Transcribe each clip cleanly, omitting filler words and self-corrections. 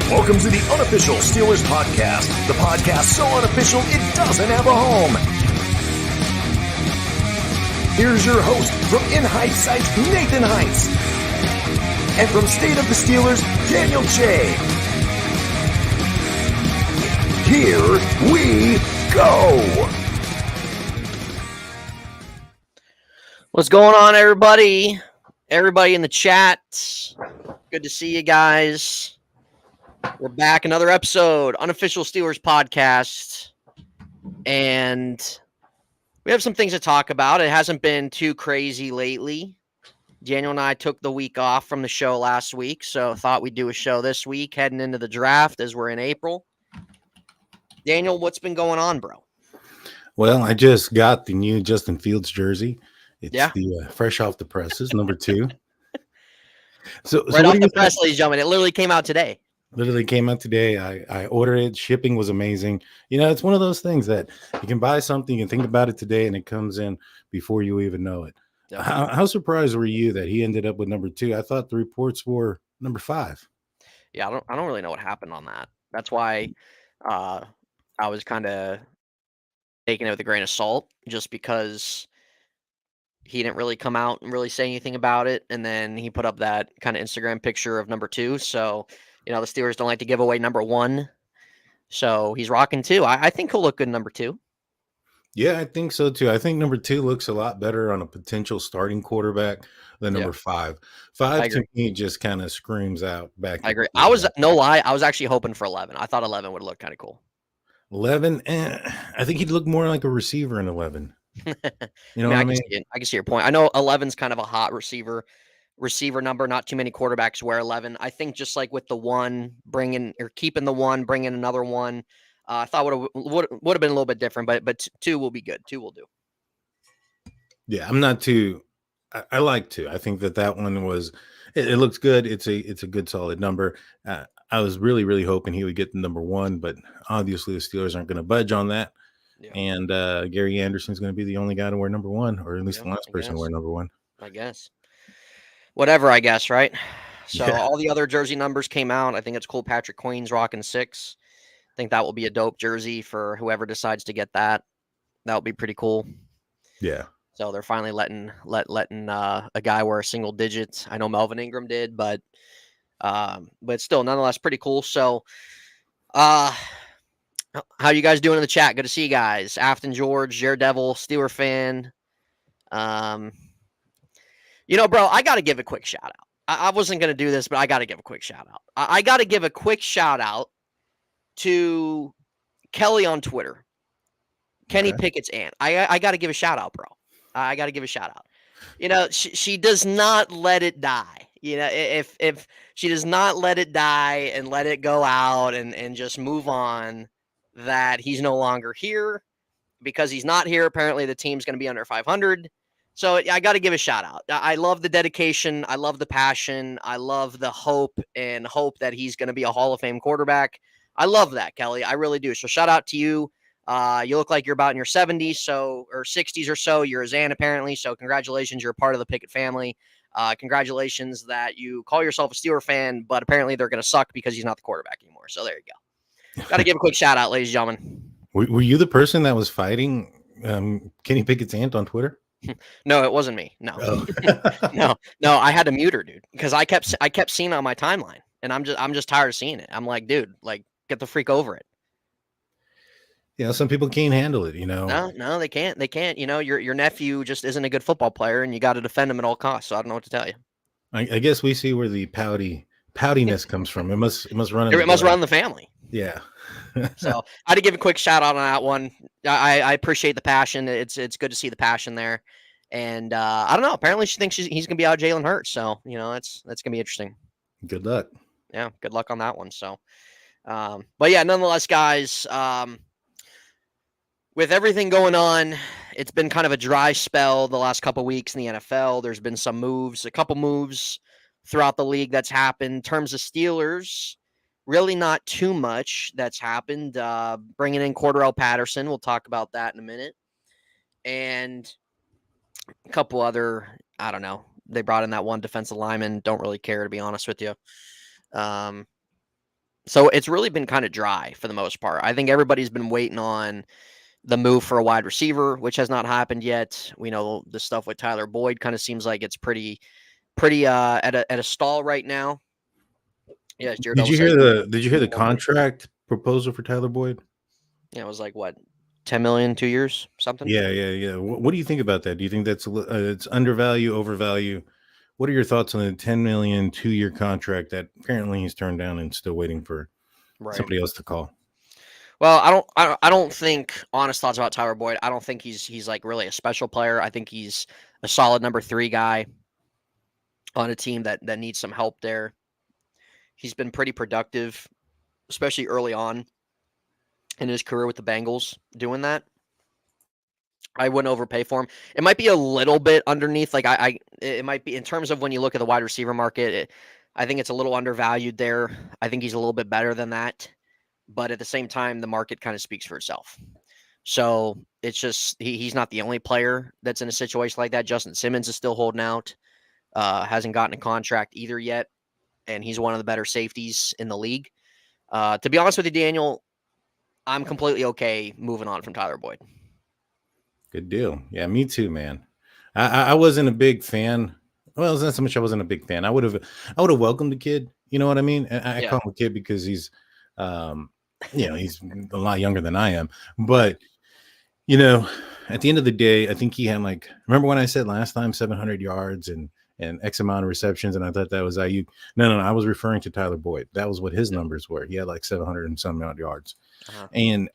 Welcome to the Unofficial Steelers podcast, the podcast so unofficial it doesn't have a home. Here's your host from In Heights Sites, Nathan Heights. And from State of the Steelers, Daniel J. Here we go. What's going on, everybody? Everybody in the chat. Good to see you guys. We're back, another episode, Unofficial Steelers podcast. And we have some things to talk about. It hasn't been too crazy lately. Daniel and I took the week off from the show last week, so thought we'd do a show this week, heading into the draft as we're in April. Daniel, what's been going on, bro? Well, I just got the new Justin Fields jersey. It's the fresh off the presses, number 2. So right off the press, ladies and gentlemen. It literally came out today. Literally came out today. I ordered it. Shipping was amazing. You know, it's one of those things that you can buy something and think about it today, and it comes in before you even know it. How surprised were you that he ended up with number 2? I thought the reports were number 5. Yeah, I don't really know what happened on that. That's why I was kind of taking it with a grain of salt, just because he didn't really come out and really say anything about it. And then he put up that kind of Instagram picture of number 2. So, you know, the Steelers don't like to give away number 1. So he's rocking 2. I think he'll look good in number 2. Yeah, I think so too. I think number 2 looks a lot better on a potential starting quarterback than number 5. 5 to me just kind of screams out back. I agree. I was actually hoping for 11. I thought 11 would look kind of cool. 11, I think he'd look more like a receiver in 11. You know what I mean? I can see your point. I know 11's kind of a hot receiver number. Not too many quarterbacks wear 11. I think just like with the 1, keeping the 1, bringing another 1. I thought would have been a little bit different, but 2 will be good. 2 will do. Yeah, I'm not too. I like 2. I think that one was. It looks good. It's a good solid number. I was really hoping he would get the number 1, but obviously the Steelers aren't going to budge on that. Yeah. And Gary Anderson's going to be the only guy to wear number 1, or at least the last person to wear number 1. I guess. Whatever, I guess, right? So all the other jersey numbers came out. I think it's cool. Patrick Queen's rocking 6. I think that will be a dope jersey for whoever decides to get that. That would be pretty cool. Yeah. So they're finally letting a guy wear a single digit. I know Melvin Ingram did, but still, nonetheless, pretty cool. So, how you guys doing in the chat? Good to see you guys. Afton George, Daredevil, Steeler fan. You know, bro, I got to give a quick shout out. I wasn't going to do this, but I got to give a quick shout out. I got to give a quick shout out to Kelly on Twitter. Kenny Pickett's aunt. I got to give a shout out, bro. I got to give a shout out. You know, she does not let it die. You know, if she does not let it die and let it go out and just move on, that he's no longer here, because he's not here. Apparently the team's going to be under 500. So I got to give a shout out. I love the dedication. I love the passion. I love the hope that he's going to be a Hall of Fame quarterback. I love that, Kelly. I really do. So shout out to you. You look like you're about in your 70s, or 60s or so. You're a Zan apparently. So congratulations. You're a part of the Pickett family. Congratulations that you call yourself a Steeler fan, but apparently they're going to suck because he's not the quarterback anymore. So there you go. Got to give a quick shout out, ladies and gentlemen. Were you the person that was fighting Kenny Pickett's aunt on Twitter? No, it wasn't me. No, no. I had to mute her, dude, because I kept seeing it on my timeline, and I'm just tired of seeing it. I'm like, dude, like, get the freak over it. Yeah, some people can't handle it, you know. No, they can't. They can't. You know, your nephew just isn't a good football player, and you got to defend him at all costs. So I don't know what to tell you. I guess we see where the poutiness comes from. It must run. It must run in the family. Yeah. So I had to give a quick shout out on that one. I appreciate the passion. It's good to see the passion there. And I don't know. Apparently she thinks he's gonna be out Jalen Hurts. So you know that's gonna be interesting. Good luck. Yeah, good luck on that one. So, but yeah, nonetheless, guys. With everything going on, it's been kind of a dry spell the last couple of weeks in the NFL. There's been a couple moves throughout the league that's happened. In terms of Steelers, really not too much that's happened. Bringing in Cordarrelle Patterson. We'll talk about that in a minute. And a couple other, I don't know. They brought in that one defensive lineman. Don't really care, to be honest with you. So it's really been kind of dry for the most part. I think everybody's been waiting on the move for a wide receiver, which has not happened yet. We know the stuff with Tyler Boyd kind of seems like it's pretty at a stall right now. Yeah, Jared Did you say hear the contract proposal for Tyler Boyd? yeah, it was like what, 10 million, 2 years, something. Yeah. What do you think about that? Do you think that's it's undervalue, overvalue? What are your thoughts on the 10 million 2-year contract that apparently he's turned down and still waiting for Right. somebody else to call? Well, I don't think, honest thoughts about Tyler Boyd. I don't think he's like really a special player. I think he's a solid number 3 guy on a team that needs some help there. He's been pretty productive, especially early on in his career with the Bengals doing that. I wouldn't overpay for him. It might be a little bit underneath. Like it might be in terms of when you look at the wide receiver market. I think it's a little undervalued there. I think he's a little bit better than that, but at the same time, the market kind of speaks for itself. So it's just he's not the only player that's in a situation like that. Justin Simmons is still holding out, hasn't gotten a contract either yet, and he's one of the better safeties in the league. To be honest with you, Daniel, I'm completely okay moving on from Tyler Boyd. Good deal. Yeah, me too, man. I wasn't a big fan. Well, it's not so much I wasn't a big fan. I would have welcomed the kid. You know what I mean? I call him a kid because he's, he's a lot younger than I am. But at the end of the day, I think he had remember when I said last time 700 yards and X amount of receptions, and I thought that was Ayuk. No, I was referring to Tyler Boyd. That was what his numbers were. He had 700 and some odd yards, and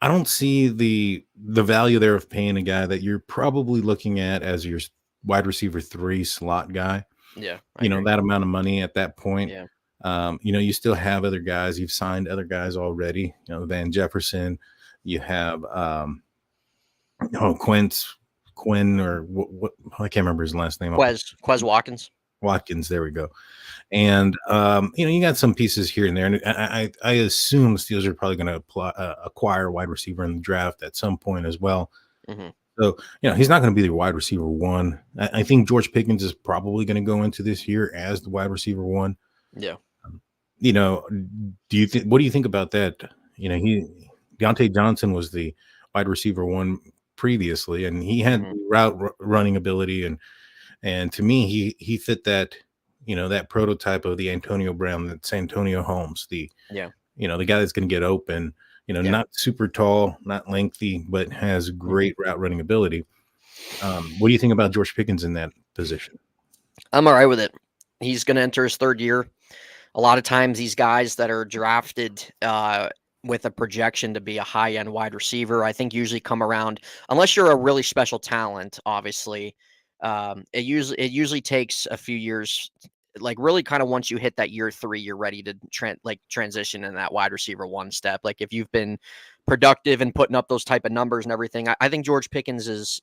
I don't see the value there of paying a guy that you're probably looking at as your wide receiver 3 slot guy. Yeah, that amount of money at that point. Yeah. You still have other guys. You've signed other guys already. Van Jefferson. You have Quinn or what I can't remember his last name. Quez Watkins. Watkins, there we go. And you got some pieces here and there, and I assume the Steelers are probably going to acquire a wide receiver in the draft at some point as well. Mm-hmm. So he's not going to be the wide receiver 1. I think George Pickens is probably going to go into this year as the wide receiver 1. Yeah. Do you think? What do you think about that? Deontay Johnson was the wide receiver 1 previously, and he had route running ability, and to me, he fit that, that prototype of the Antonio Brown, that's Antonio Holmes, the guy that's going to get open, not super tall, not lengthy, but has great route running ability. What do you think about George Pickens in that position? I'm all right with it. He's going to enter his 3rd year. A lot of times these guys that are drafted with a projection to be a high-end wide receiver, I think usually come around, unless you're a really special talent, obviously. It usually takes a few years, really kind of once you hit that year 3, you're ready to transition in that wide receiver 1 step. Like if you've been productive and putting up those type of numbers and everything, I think George Pickens is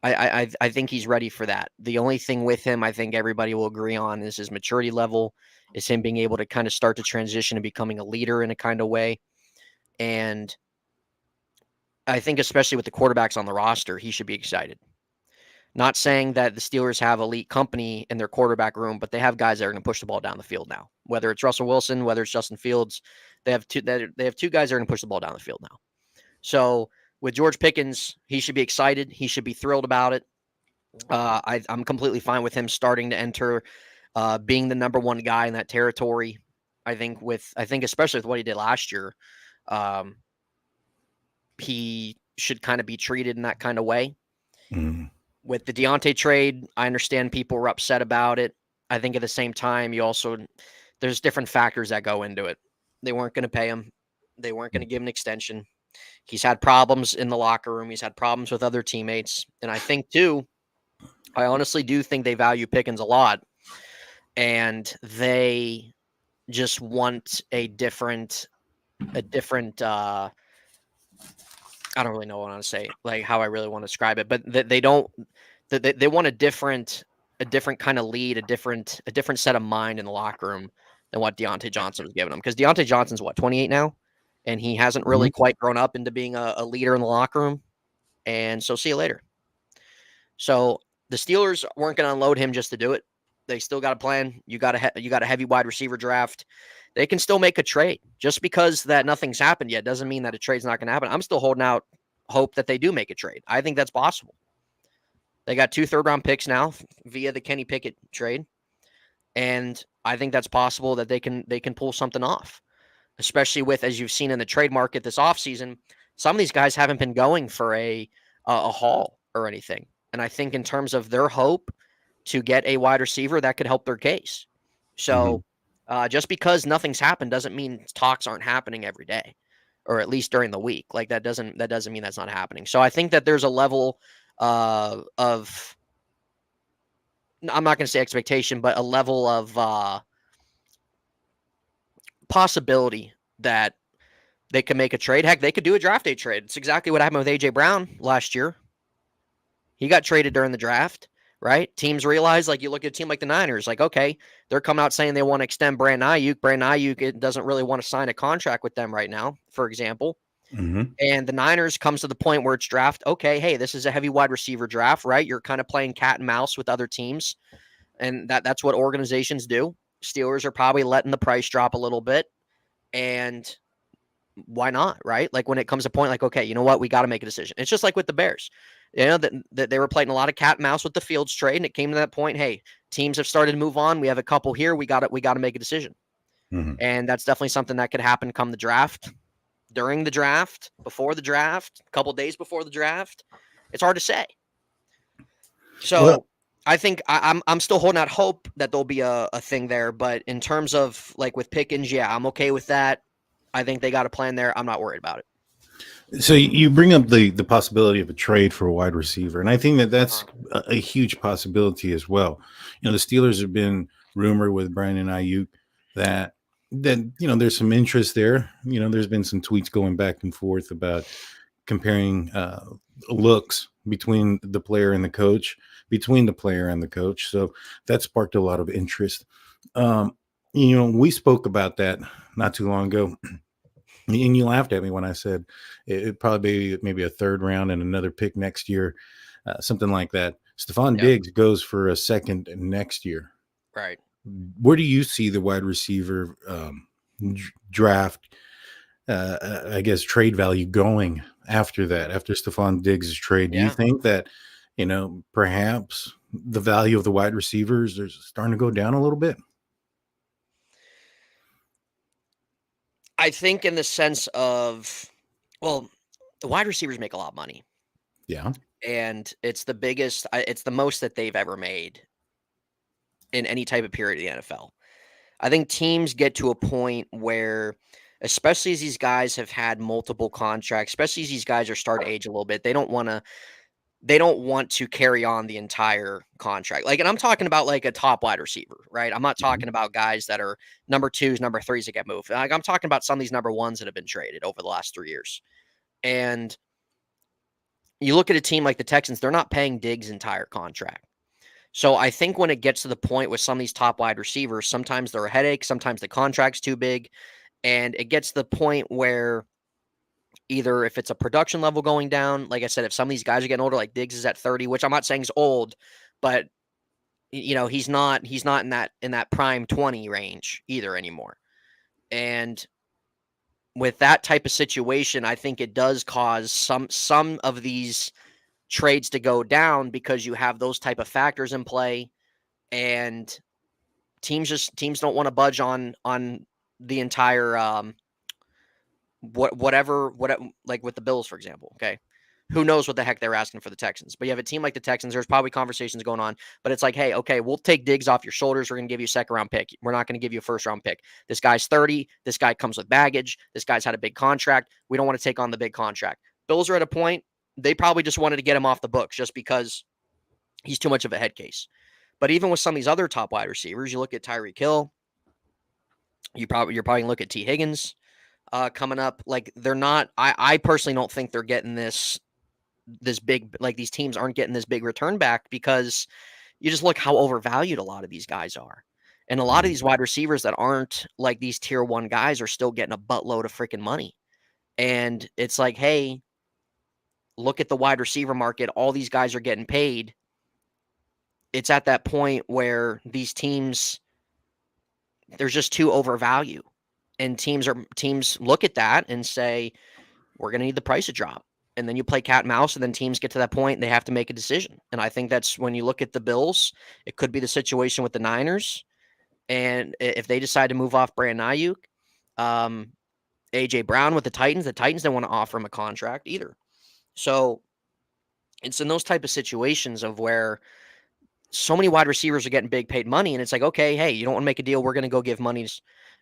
I think he's ready for that. The only thing with him, I think everybody will agree on, is his maturity level, is him being able to kind of start to transition and becoming a leader in a kind of way. And I think especially with the quarterbacks on the roster, he should be excited. Not saying that the Steelers have elite company in their quarterback room, but they have guys that are going to push the ball down the field now. Whether it's Russell Wilson, whether it's Justin Fields, they have 2 guys that are going to push the ball down the field now. So with George Pickens, he should be excited. He should be thrilled about it. I'm completely fine with him starting to enter, being the number 1 guy in that territory. I think especially with what he did last year, he should kind of be treated in that kind of way. Mm-hmm. With the Deontay trade, I understand people were upset about it. I think at the same time, there's different factors that go into it. They weren't going to pay him. They weren't going to give him an extension. He's had problems in the locker room. He's had problems with other teammates. And I think too, I honestly do think they value Pickens a lot. And they just want a different I don't really know what I want to say, how I really want to describe it, but they want a different kind of lead, a different set of mind in the locker room than what Deontay Johnson was giving them. Because Deontay Johnson's 28 now, and he hasn't really quite grown up into being a leader in the locker room. And so see you later. So the Steelers weren't going to unload him just to do it. They still got a plan. You got a heavy wide receiver draft. They can still make a trade. Just because that nothing's happened yet doesn't mean that a trade's not going to happen. I'm still holding out hope that they do make a trade. I think that's possible. They got 2 third-round picks now via the Kenny Pickett trade, and I think that's possible that they can pull something off, especially with, as you've seen in the trade market this offseason, some of these guys haven't been going for a haul or anything. And I think in terms of their hope to get a wide receiver, that could help their case. So just because nothing's happened doesn't mean talks aren't happening every day, or at least during the week. Like that doesn't mean that's not happening. So I think that there's a level of, I'm not going to say expectation, but a level of possibility that they could make a trade. Heck, they could do a draft day trade. It's exactly what happened with A.J. Brown last year. He got traded during the draft, right? Teams realize, like, you look at a team like the Niners, like, okay, they're coming out saying they want to extend Brandon Ayuk. Brandon Ayuk doesn't really want to sign a contract with them right now, for example. And the Niners comes to the point where it's draft. Okay, hey, this is a heavy wide receiver draft, right? You're kind of playing cat and mouse with other teams, and that's what organizations do. Steelers are probably letting the price drop a little bit, and why not, right? Like when it comes to a point, like, okay, you know what, we got to make a decision. It's just like with the Bears, you know, that they were playing a lot of cat and mouse with the Fields trade, and it came to that point. Hey, teams have started to move on. We have a couple here. We got to make a decision, and that's definitely something that could happen come the draft. During the draft, before the draft, a couple days before the draft, it's hard to say. So I think I'm still holding out hope that there'll be a thing there. But in terms of like with Pickens, yeah, I'm okay with that. I think they got a plan there. I'm not worried about it. So you bring up the possibility of a trade for a wide receiver, and I think that that's a huge possibility as well. You know, the Steelers have been rumored with Brandon Ayuk that you know there's some interest there. You know, there's been some tweets going back and forth about comparing looks between the player and the coach, So that sparked a lot of interest. You know, we spoke about that not too long ago. And you laughed at me when I said it'd probably be maybe a third round and another pick next year, something like that. Stephon Diggs goes for a second next year. Right. Where do you see the wide receiver draft, I guess, trade value going after that, after Stephon Diggs' trade? Do you think that, you know, perhaps the value of the wide receivers is starting to go down a little bit? I think in the sense of, well, the wide receivers make a lot of money. Yeah. And it's the biggest, it's the most that they've ever made in any type of period in the NFL. I think teams get to a point where, especially as these guys have had multiple contracts, especially as these guys are starting to age a little bit, they don't want to carry on the entire contract. Like, and I'm talking about like a top wide receiver, right? I'm not talking about guys that are number 2s, number 3s that get moved. Like, I'm talking about some of these number 1s that have been traded over the last 3 years. And you look at a team like the Texans, they're not paying Diggs' entire contract. So I think when it gets to the point with some of these top wide receivers, sometimes they're a headache, sometimes the contract's too big, and it gets to the point where either if it's a production level going down, like I said, if some of these guys are getting older, like Diggs is at 30, which I'm not saying is old, but you know, he's not in that prime 20 range either anymore. And with that type of situation, I think it does cause some of these trades to go down because you have those type of factors in play, and teams don't want to budge on the entire whatever like with the Bills, for example. Okay, who knows what the heck they're asking for the Texans, but you have a team like the Texans, there's probably conversations going on, but it's like, hey, okay, we'll take Diggs off your shoulders, we're going to give you a second round pick, we're not going to give you a first round pick. This guy's 30, this guy comes with baggage, this guy's had a big contract, we don't want to take on the big contract. Bills are at a point, they probably just wanted to get him off the books just because he's too much of a head case. But even with some of these other top wide receivers, you look at Tyreek Hill, you're probably going to look at T. Higgins coming up. Like, they're not, I personally don't think they're getting this big, like these teams aren't getting this big return back, because you just look how overvalued a lot of these guys are. And a lot of these wide receivers that aren't like these tier 1 guys are still getting a buttload of freaking money. And it's like, hey, look at the wide receiver market. All these guys are getting paid. it's at that point where these teams, there's just too overvalue. And teams look at that and say, we're going to need the price to drop. And then you play cat and mouse, and then teams get to that point and they have to make a decision. And I think that's when you look at the Bills, it could be the situation with the Niners. And if they decide to move off Brandon Ayuk, A.J. Brown with the Titans don't want to offer him a contract either. So it's in those type of situations of where so many wide receivers are getting big paid money, and it's like, okay, hey, you don't want to make a deal, we're going to go give money.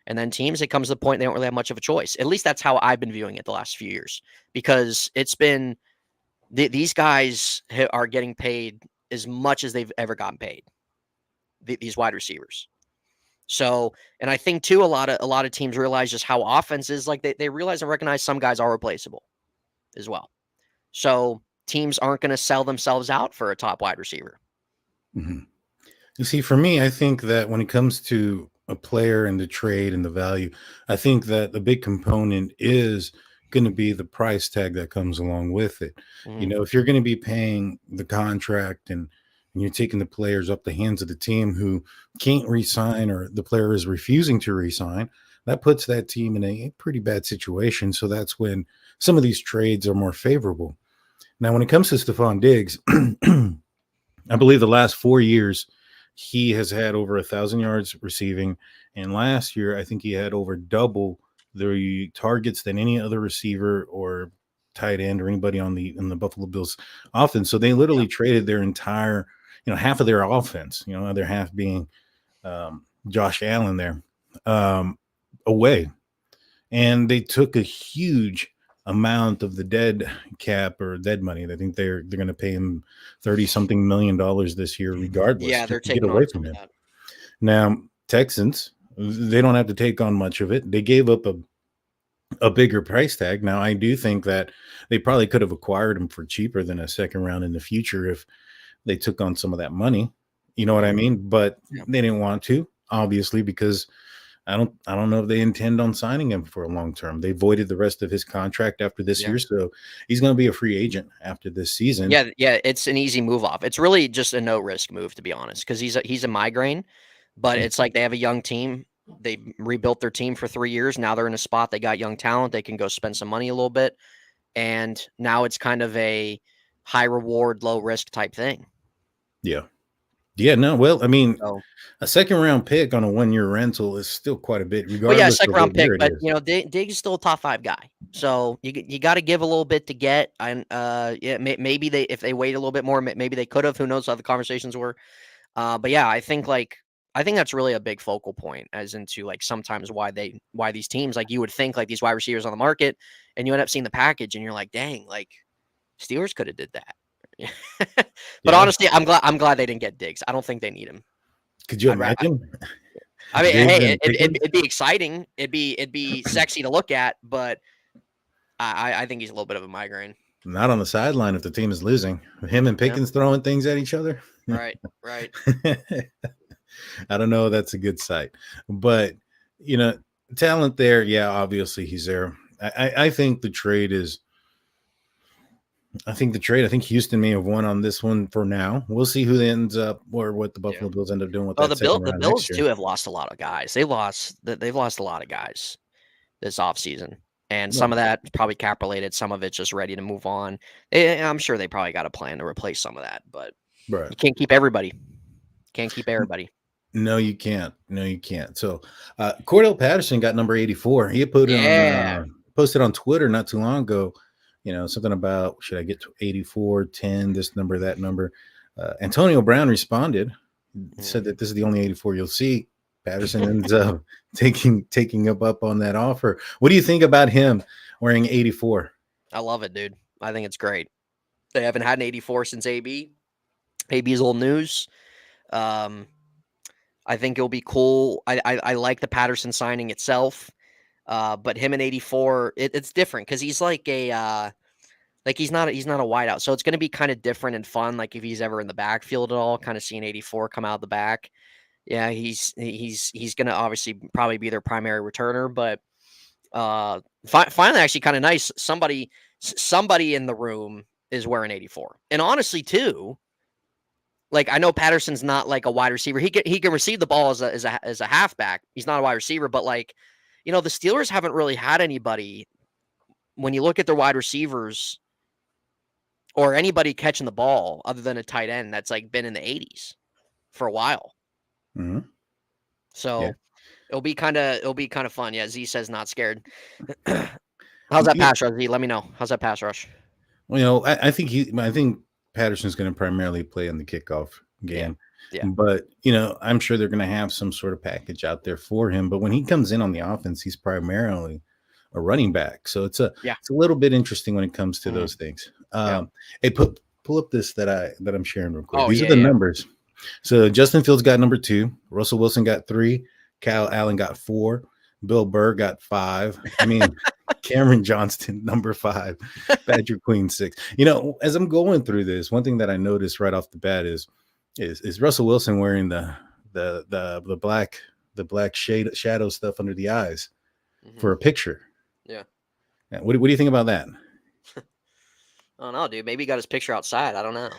And then teams, it comes to the point they don't really have much of a choice. At least that's how I've been viewing it the last few years, because it's been these guys are getting paid as much as they've ever gotten paid, these wide receivers. So, and I think too, a lot of teams realize just how offense is. Like they realize and recognize some guys are replaceable as well. So teams aren't going to sell themselves out for a top wide receiver. Mm-hmm. You see, for me, I think that when it comes to a player and the trade and the value, I think that the big component is going to be the price tag that comes along with it. Mm-hmm. You know, if you're going to be paying the contract and you're taking the players up the hands of the team who can't re-sign, or the player is refusing to re-sign, that puts that team in a pretty bad situation. So that's when some of these trades are more favorable. Now, when it comes to Stephon Diggs, I believe the last 4 years, he has had over 1,000 yards receiving. And last year, I think he had over double the targets than any other receiver or tight end or anybody in the Buffalo Bills offense. So they literally traded their entire, half of their offense, other half being Josh Allen there, away. And they took a huge amount of the dead cap or dead money. I think they're going to pay him $30-something million this year, regardless. Yeah, they're to taking get away on from him. that. Now, Texans, they don't have to take on much of it. They gave up a bigger price tag. Now, I do think that they probably could have acquired him for cheaper than a second round in the future if they took on some of that money. You know what I mean? But they didn't want to, obviously, because I don't know if they intend on signing him for a long term. They voided the rest of his contract after this year, so he's going to be a free agent after this season. Yeah, it's an easy move off. It's really just a no risk move, to be honest, because he's a migraine, but it's like they have a young team. They rebuilt their team for 3 years. Now they're in a spot. They got young talent. They can go spend some money a little bit, and now it's kind of a high reward, low risk type thing. Yeah. Yeah, no, well, I mean, a second round pick on a 1 year rental is still quite a bit, regardless. Second round pick, but Diggs is still a top 5 guy, so you got to give a little bit to get. And maybe if they wait a little bit more, maybe they could have. Who knows how the conversations were? But yeah, I think that's really a big focal point, as into like sometimes why these teams, like you would think like these wide receivers on the market, and you end up seeing the package and you're like, dang, like Steelers could have did that. But honestly, I'm glad they didn't get Diggs. I don't think they need him. Could you imagine? I mean, hey, it'd be exciting. It'd be sexy to look at, but I think he's a little bit of a migraine. Not on the sideline if the team is losing. Him and Pickens throwing things at each other. Right. I don't know. That's a good sight, but talent there. Yeah, obviously he's there. I think the trade is. I think Houston may have won on this one for now. We'll see who ends up, or what the Buffalo Bills end up doing with that. The Bills too have lost a lot of guys. They've lost a lot of guys this offseason. And some of that is probably cap related. Some of it's just ready to move on. I'm sure they probably got a plan to replace some of that, but you can't keep everybody. No, you can't. So Cordarrelle Patterson got number 84. He posted on Twitter not too long ago, something about, should I get to 84, 10, this number, that number. Antonio Brown responded, said that this is the only 84 you'll see. Patterson ends up taking up on that offer. What do you think about him wearing 84? I love it, dude. I think it's great. They haven't had an 84 since AB. AB's old news. I think it'll be cool. I like the Patterson signing itself. But him in 84, it's different because he's like he's not a wideout. So it's going to be kind of different and fun. Like if he's ever in the backfield at all, kind of seeing 84 come out of the back. Yeah, he's going to obviously probably be their primary returner, but finally actually kind of nice. Somebody in the room is wearing 84. And honestly too, Like, I know Patterson's not like a wide receiver. He can receive the ball as a halfback. He's not a wide receiver, but like, the Steelers haven't really had anybody when you look at their wide receivers or anybody catching the ball other than a tight end that's like been in the 80s for a while. Mm-hmm. So Yeah. it'll be kind of fun. Yeah, Z says not scared. How's that pass rush, Z? Let me know. How's that pass rush? Well, I think Patterson's going to primarily play on the kickoff game. Yeah. But, I'm sure they're going to have some sort of package out there for him. But when he comes in on the offense, he's primarily a running back. So it's a little bit interesting when it comes to those things. Hey, pull up this that I'm sharing real quick. These are the numbers. So Justin Fields got number 2. Russell Wilson got 3. Kyle Allen got 4. Bill Burr got 5. I mean, Cameron Johnston, number 5. Patrick Queen, 6. As I'm going through this, one thing that I noticed right off the bat is Russell Wilson wearing the black shadow stuff under the eyes for a picture. Yeah. What do you think about that? I don't know, dude. Maybe he got his picture outside. I don't know.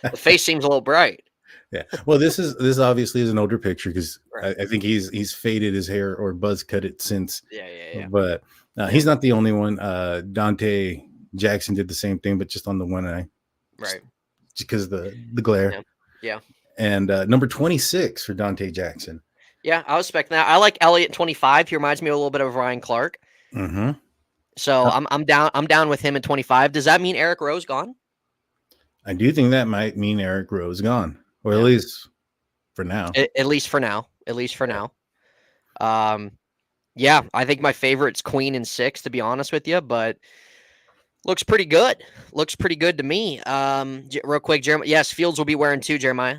The face seems a little bright. Yeah. Well, this obviously is an older picture because I think he's faded his hair or buzz cut it since. Yeah. But he's not the only one. Dante Jackson did the same thing, but just on the one eye. Right. Just because the glare. Yeah. And number 26 for Dante Jackson. Yeah, I was expecting that. I like Elliott 25. He reminds me a little bit of Ryan Clark. Mm-hmm. So I'm down with him at 25. Does that mean Eric Rowe's gone? I do think that might mean Eric Rowe's gone. Or at least for now. At least for now. Yeah, I think my favorite's Queen in 6, to be honest with you, but looks pretty good. Looks pretty good to me. Real quick, Jeremiah. Yes, Fields will be wearing 2, Jeremiah.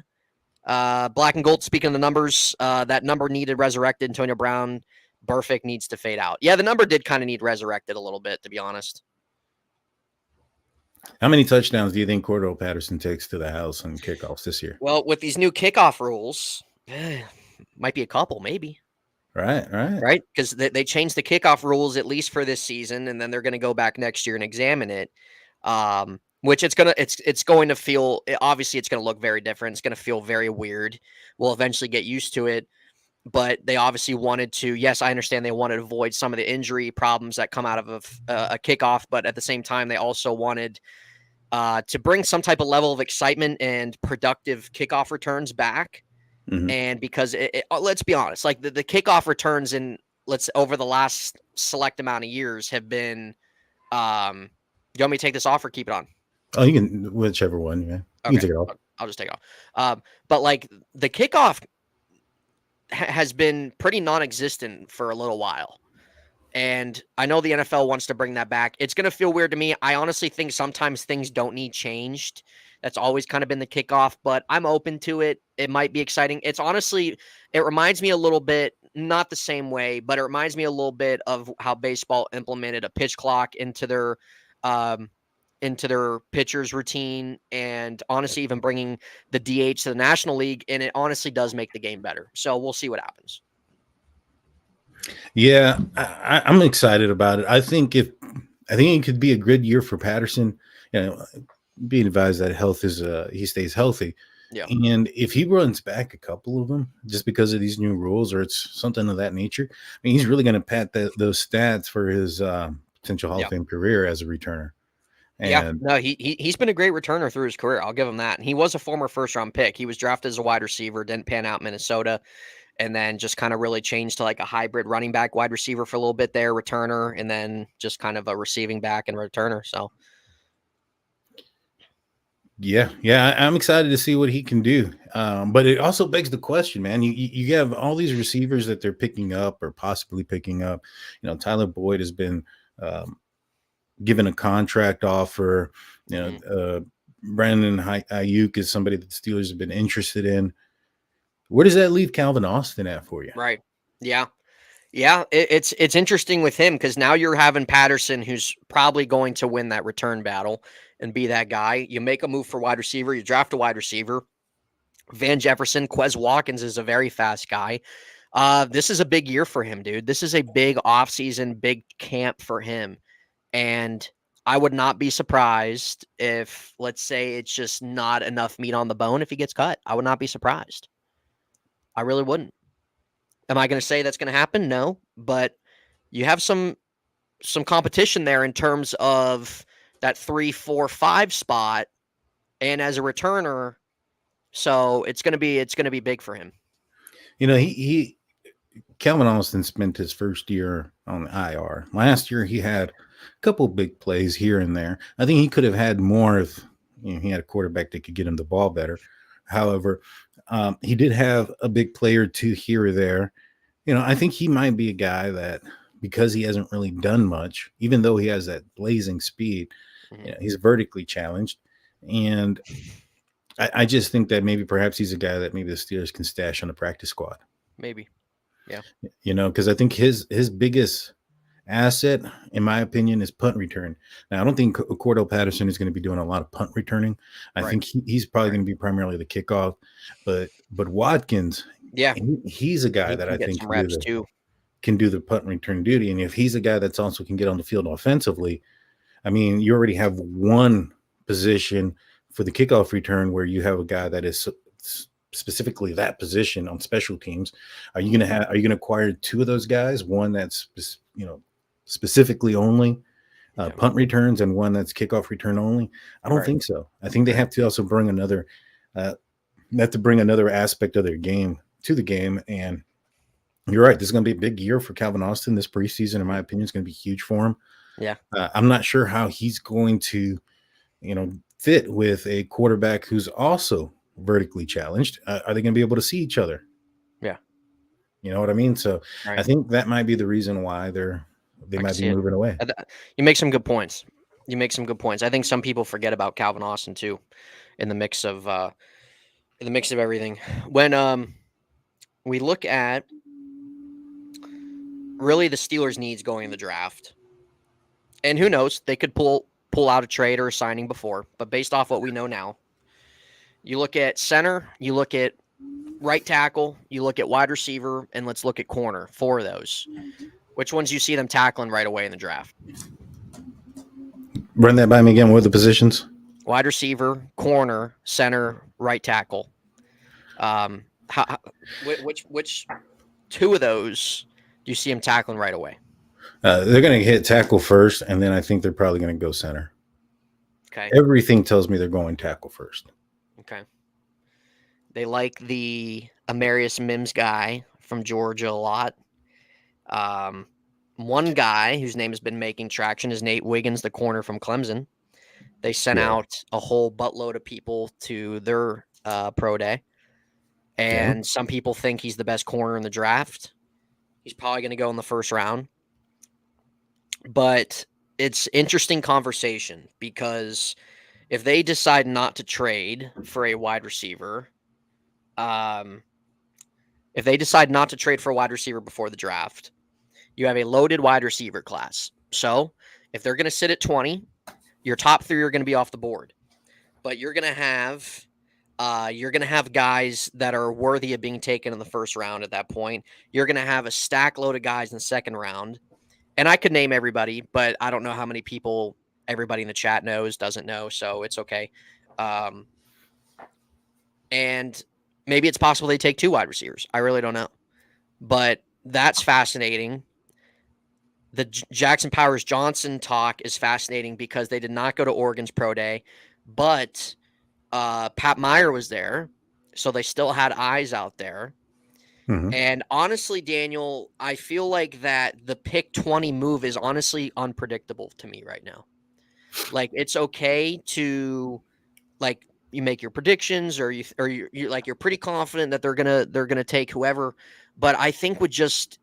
Black and gold, speaking of the numbers, that number needed resurrected. Antonio Brown, Burfict needs to fade out. Yeah, the number did kind of need resurrected a little bit, to be honest. How many touchdowns do you think Cordarrelle Patterson takes to the house on kickoffs this year? Well, with these new kickoff rules, might be a couple, maybe. Right. Because they changed the kickoff rules at least for this season, and then they're going to go back next year and examine it. Which it's going to feel, obviously it's going to look very different. It's going to feel very weird. We'll eventually get used to it. But they obviously wanted to, yes, I understand they wanted to avoid some of the injury problems that come out of a kickoff, but at the same time, they also wanted to bring some type of level of excitement and productive kickoff returns back. Mm-hmm. And because let's be honest, like the kickoff returns over the last select amount of years have been, you want me to take this off or keep it on? Oh, you can, whichever one. Yeah. Okay. You can take it off. I'll just take it off. But like the kickoff has been pretty non-existent for a little while. And I know the NFL wants to bring that back. It's going to feel weird to me. I honestly think sometimes things don't need changed. That's always kind of been the kickoff, but I'm open to it. It might be exciting. It reminds me a little bit, not the same way, but it reminds me a little bit of how baseball implemented a pitch clock into their pitchers routine, and honestly even bringing the DH to the National League, and it honestly does make the game better. So we'll see what happens. Yeah, I'm excited about it. I think it could be a good year for Patterson. Being advised that health is he stays healthy. Yeah. And if he runs back a couple of them just because of these new rules or it's something of that nature, I mean, he's really going to pad those stats for his potential Hall of Fame career as a returner. And he's been a great returner through his career. I'll give him that. And he was a former first-round pick. He was drafted as a wide receiver, didn't pan out in Minnesota, and then just kind of really changed to like a hybrid running back wide receiver for a little bit there, returner, and then just kind of a receiving back and returner. So yeah, I'm excited to see what he can do. But it also begs the question, man. You have all these receivers that they're picking up or possibly picking up. Tyler Boyd has been given a contract offer. Brandon Ayuk is somebody that the Steelers have been interested in. Where does that leave Calvin Austin at for you? Right. Yeah. It's interesting with him because now you're having Patterson, who's probably going to win that return battle and be that guy. You make a move for wide receiver. You draft a wide receiver. Van Jefferson, Quez Watkins is a very fast guy. This is a big year for him, dude. This is a big offseason, big camp for him. And I would not be surprised if, let's say, it's just not enough meat on the bone if he gets cut. I would not be surprised. I really wouldn't. Am I going to say that's going to happen? No, but you have some competition there in terms of that 3, 4, 5 spot, and as a returner, so it's going to be big for him. You know, he Calvin Austin spent his first year on the IR. Last year, he had a couple big plays here and there. I think he could have had more if he had a quarterback that could get him the ball better. However, he did have a big play or two here or there. You know, I think he might be a guy that, because he hasn't really done much, even though he has that blazing speed, he's vertically challenged. And I just think that maybe perhaps he's a guy that maybe the Steelers can stash on the practice squad. Maybe. Yeah. You know, because I think his biggest asset, in my opinion, is punt return. Now, I don't think Cordarrelle Patterson is going to be doing a lot of punt returning. I think he's probably going to be primarily the kickoff. But Watkins, he's a guy that I think can do the punt return duty. And if he's a guy that's also can get on the field offensively, I mean, you already have one position for the kickoff return where you have a guy that is specifically that position on special teams. Are you going to acquire two of those guys? One that's, specifically only punt returns and one that's kickoff return only? I don't think so. I think they have to also bring another aspect of their game to the game. And you're right. This is going to be a big year for Calvin Austin. This preseason, in my opinion, is going to be huge for him. Yeah. I'm not sure how he's going to, fit with a quarterback who's also vertically challenged. Are they going to be able to see each other? Yeah. You know what I mean? So I think that might be the reason why they might be moving away. You make some good points. I think some people forget about Calvin Austin too, in the mix of everything. When we look at really the Steelers' needs going in the draft, and who knows, they could pull out a trade or a signing before, but based off what we know now, you look at center, you look at right tackle, you look at wide receiver, and let's look at corner. 4 of those. Which ones do you see them tackling right away in the draft? Run that by me again. What are the positions? Wide receiver, corner, center, right tackle. Which 2 of those do you see them tackling right away? They're going to hit tackle first, and then I think they're probably going to go center. Okay. Everything tells me they're going tackle first. Okay. They like the Amarius Mims guy from Georgia a lot. One guy whose name has been making traction is Nate Wiggins, the corner from Clemson. They sent out a whole buttload of people to their pro day, and some people think he's the best corner in the draft. He's probably going to go in the first round. But it's interesting conversation because if they decide not to trade for a wide receiver, before the draft, you have a loaded wide receiver class. So if they're going to sit at 20, your top 3 are going to be off the board. But you're going to have guys that are worthy of being taken in the first round at that point. You're going to have a stack load of guys in the second round. And I could name everybody, but I don't know how many people everybody in the chat doesn't know, so it's okay. And maybe it's possible they take 2 wide receivers. I really don't know. But that's fascinating. The Jackson Powers Johnson talk is fascinating because they did not go to Oregon's pro day, but Pat Meyer was there, so they still had eyes out there. Mm-hmm. And honestly, Daniel, I feel like that the pick 20 move is honestly unpredictable to me right now. Like, it's okay to, like, you make your predictions or you're pretty confident that they're gonna take whoever, but I think with just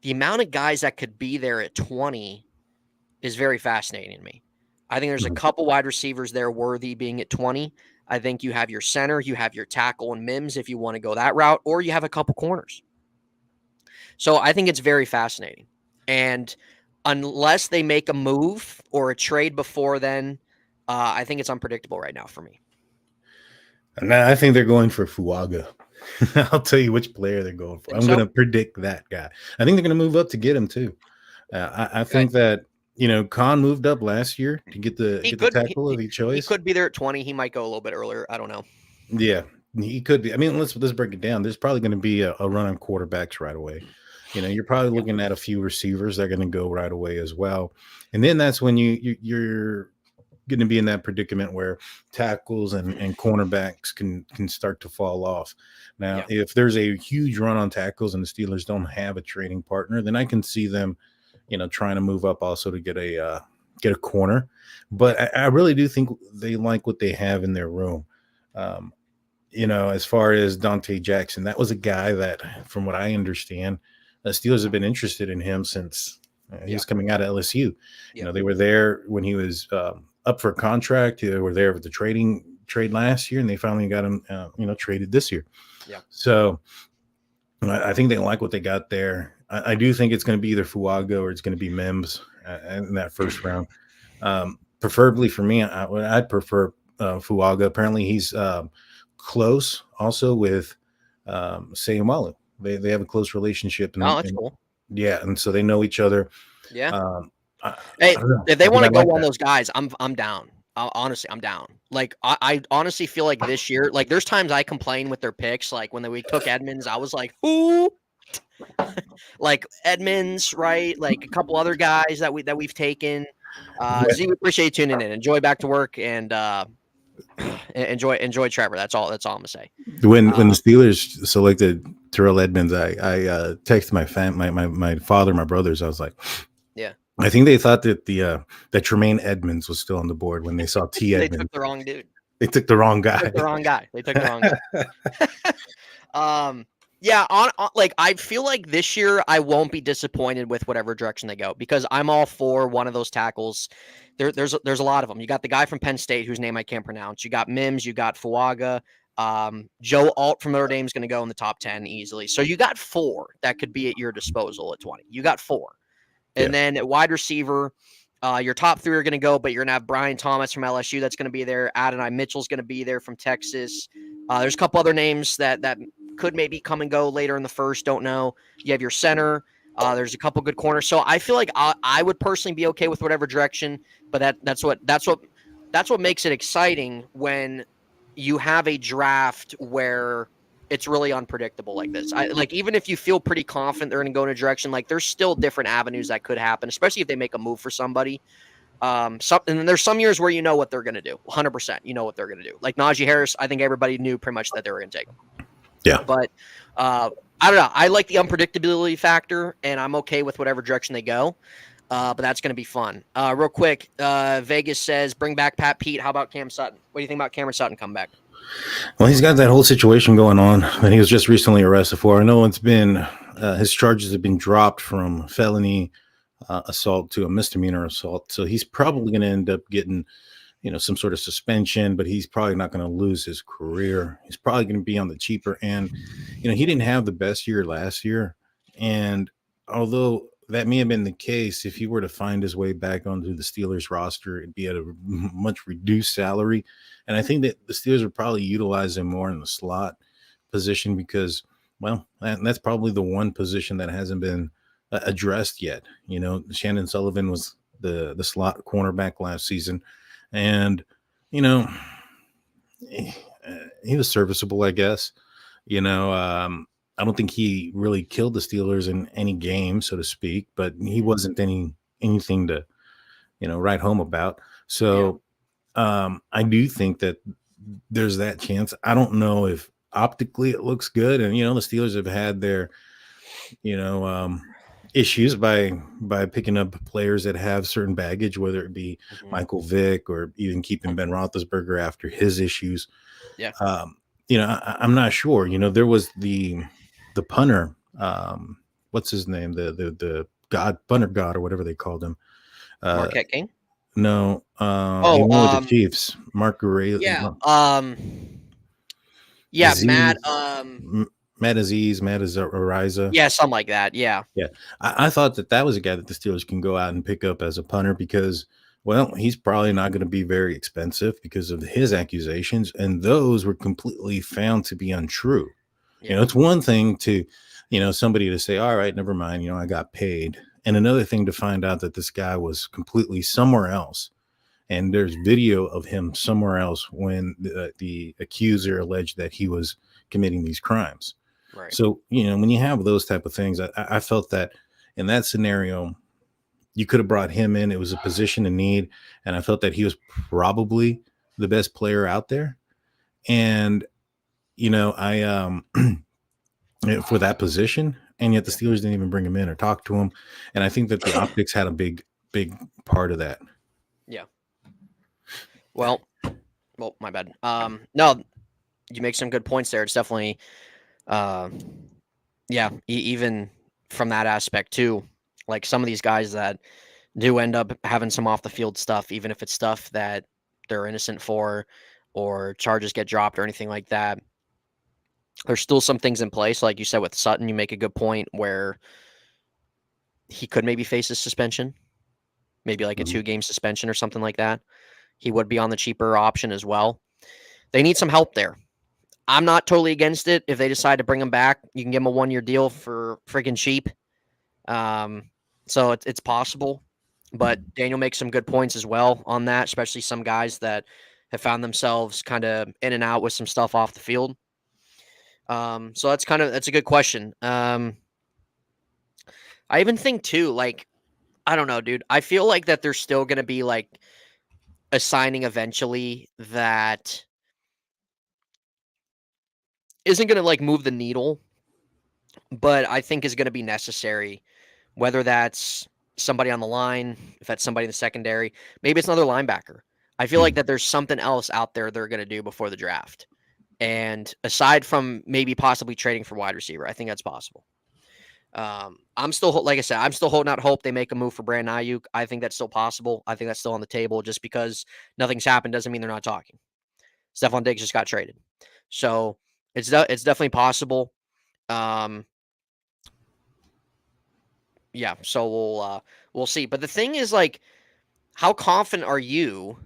the amount of guys that could be there at 20 is very fascinating to me. I think there's a couple wide receivers there worthy being at 20. I think you have your center, you have your tackle and Mims if you want to go that route, or you have a couple corners. So I think it's very fascinating. And unless they make a move or a trade before then, I think it's unpredictable right now for me. Now I think they're going for Fuaga. I'll tell you which player they're going for. I'm going to predict that guy. I think they're going to move up to get him too. I think that Khan moved up last year to get the tackle of each He choice. could be there at 20. He might go a little bit earlier. I don't know. Yeah, he could be. I mean, let's break it down. There's probably going to be a run on quarterbacks right away. You're probably looking at a few receivers that are going to go right away as well, and then that's when you're going to be in that predicament where tackles and cornerbacks can start to fall off. Now, if there's a huge run on tackles and the Steelers don't have a trading partner, then I can see them, trying to move up also to get a corner. But I really do think they like what they have in their room. As far as Dante Jackson, that was a guy that, from what I understand, the Steelers have been interested in him since he was coming out of LSU. They were there when he was up for a contract. They were there with the trade last year, and they finally got him, traded this year. Yeah. So I think they like what they got there. I do think it's going to be either Fuaga or it's going to be Mims in that first round. Preferably for me, I'd prefer Fuaga. Apparently, he's close also with Sayamalu. They have a close relationship. That's cool. Yeah, and so they know each other. Yeah. If they want to go on those guys, I'm down. Honestly, I'm down. Like I honestly feel like this year, like there's times I complain with their picks. Like when we took Edmonds, I was like, who? Like Edmonds, right? Like a couple other guys that we've taken. Z, we appreciate you tuning in. Enjoy back to work and enjoy Trevor. That's all I'm gonna say. When the Steelers selected Terrell Edmonds, I texted my father, my brothers. I was like, yeah. I think they thought that that Tremaine Edmonds was still on the board when they saw T. Edmonds. They took the wrong dude. They took the wrong guy. They took the wrong guy. Yeah, like I feel like this year I won't be disappointed with whatever direction they go because I'm all for one of those tackles. There's a lot of them. You got the guy from Penn State whose name I can't pronounce. You got Mims. You got Fuaga. Joe Alt from Notre Dame is going to go in the top 10 easily. So you got 4 that could be at your disposal at 20. You got 4. And then at wide receiver, your top 3 are going to go, but you're going to have Brian Thomas from LSU that's going to be there. Adonai Mitchell's going to be there from Texas. There's a couple other names that could maybe come and go later in the first. Don't know. You have your center. There's a couple good corners. So I feel like I would personally be okay with whatever direction, but that's what makes it exciting when you have a draft where it's really unpredictable like this. Like even if you feel pretty confident they're going to go in a direction, like there's still different avenues that could happen, especially if they make a move for somebody. And then there's some years where you know what they're going to do. 100%, you know what they're going to do. Like Najee Harris, I think everybody knew pretty much that they were going to take him. Yeah. But I don't know. I like the unpredictability factor, and I'm okay with whatever direction they go. But that's going to be fun. Real quick, Vegas says, bring back Pat Pete. How about Cam Sutton? What do you think about Cameron Sutton come back? Well, he's got that whole situation going on that he was just recently arrested for. I know it's been his charges have been dropped from felony assault to a misdemeanor assault. So he's probably going to end up getting, some sort of suspension, but he's probably not going to lose his career. He's probably going to be on the cheaper end. He didn't have the best year last year. And although that may have been the case, if he were to find his way back onto the Steelers roster, it'd be at a much reduced salary. And I think that the Steelers would probably utilize him more in the slot position because, well, that's probably the one position that hasn't been addressed yet. Shannon Sullivan was the slot cornerback last season. And, he was serviceable, I guess. I don't think he really killed the Steelers in any game, so to speak, but he wasn't anything to, write home about. So I do think that there's that chance. I don't know if optically it looks good. And, the Steelers have had their, issues by picking up players that have certain baggage, whether it be Michael Vick or even keeping Ben Roethlisberger after his issues. Yeah. I'm not sure. There was the punter, what's his name? The punter god or whatever they called him. Marquette King? No. The Chiefs. Mark Gurley. Yeah. Aziz, Matt Ariza. Yeah, something like that. Yeah. Yeah. I thought that was a guy that the Steelers can go out and pick up as a punter because, well, he's probably not going to be very expensive because of his accusations. And those were completely found to be untrue. Yeah. It's one thing to, somebody to say, all right, never mind, I got paid. And another thing to find out that this guy was completely somewhere else. And there's video of him somewhere else when the accuser alleged that he was committing these crimes. Right. So, when you have those type of things, I felt that in that scenario, you could have brought him in. It was a position in need. And I felt that he was probably the best player out there. And, I, for that position, and yet the Steelers didn't even bring him in or talk to him. And I think that the optics had a big part of that. Yeah. Well, my bad. No, you make some good points there. It's definitely, even from that aspect too, like some of these guys that do end up having some off the field stuff, even if it's stuff that they're innocent for or charges get dropped or anything like that. There's still some things in place. Like you said with Sutton, you make a good point where he could maybe face a suspension, maybe like a 2-game suspension or something like that. He would be on the cheaper option as well. They need some help there. I'm not totally against it. If they decide to bring him back, you can give him a 1-year deal for freaking cheap. So it's possible. But Daniel makes some good points as well on that, especially some guys that have found themselves kind of in and out with some stuff off the field. So that's a good question. I even think too, like, I don't know, dude. I feel like that there's still going to be like a signing eventually that isn't going to like move the needle, but I think is going to be necessary, whether that's somebody on the line, if that's somebody in the secondary, maybe it's another linebacker. I feel like that there's something else out there they're going to do before the draft. And aside from maybe possibly trading for wide receiver, I think that's possible. I'm still, like I said, I'm still holding out hope they make a move for Brandon Ayuk. I think that's still possible. I think that's still on the table. Just because nothing's happened doesn't mean they're not talking. Stephon Diggs just got traded. So it's definitely possible. Yeah, so we'll see. But the thing is, like, how confident are you?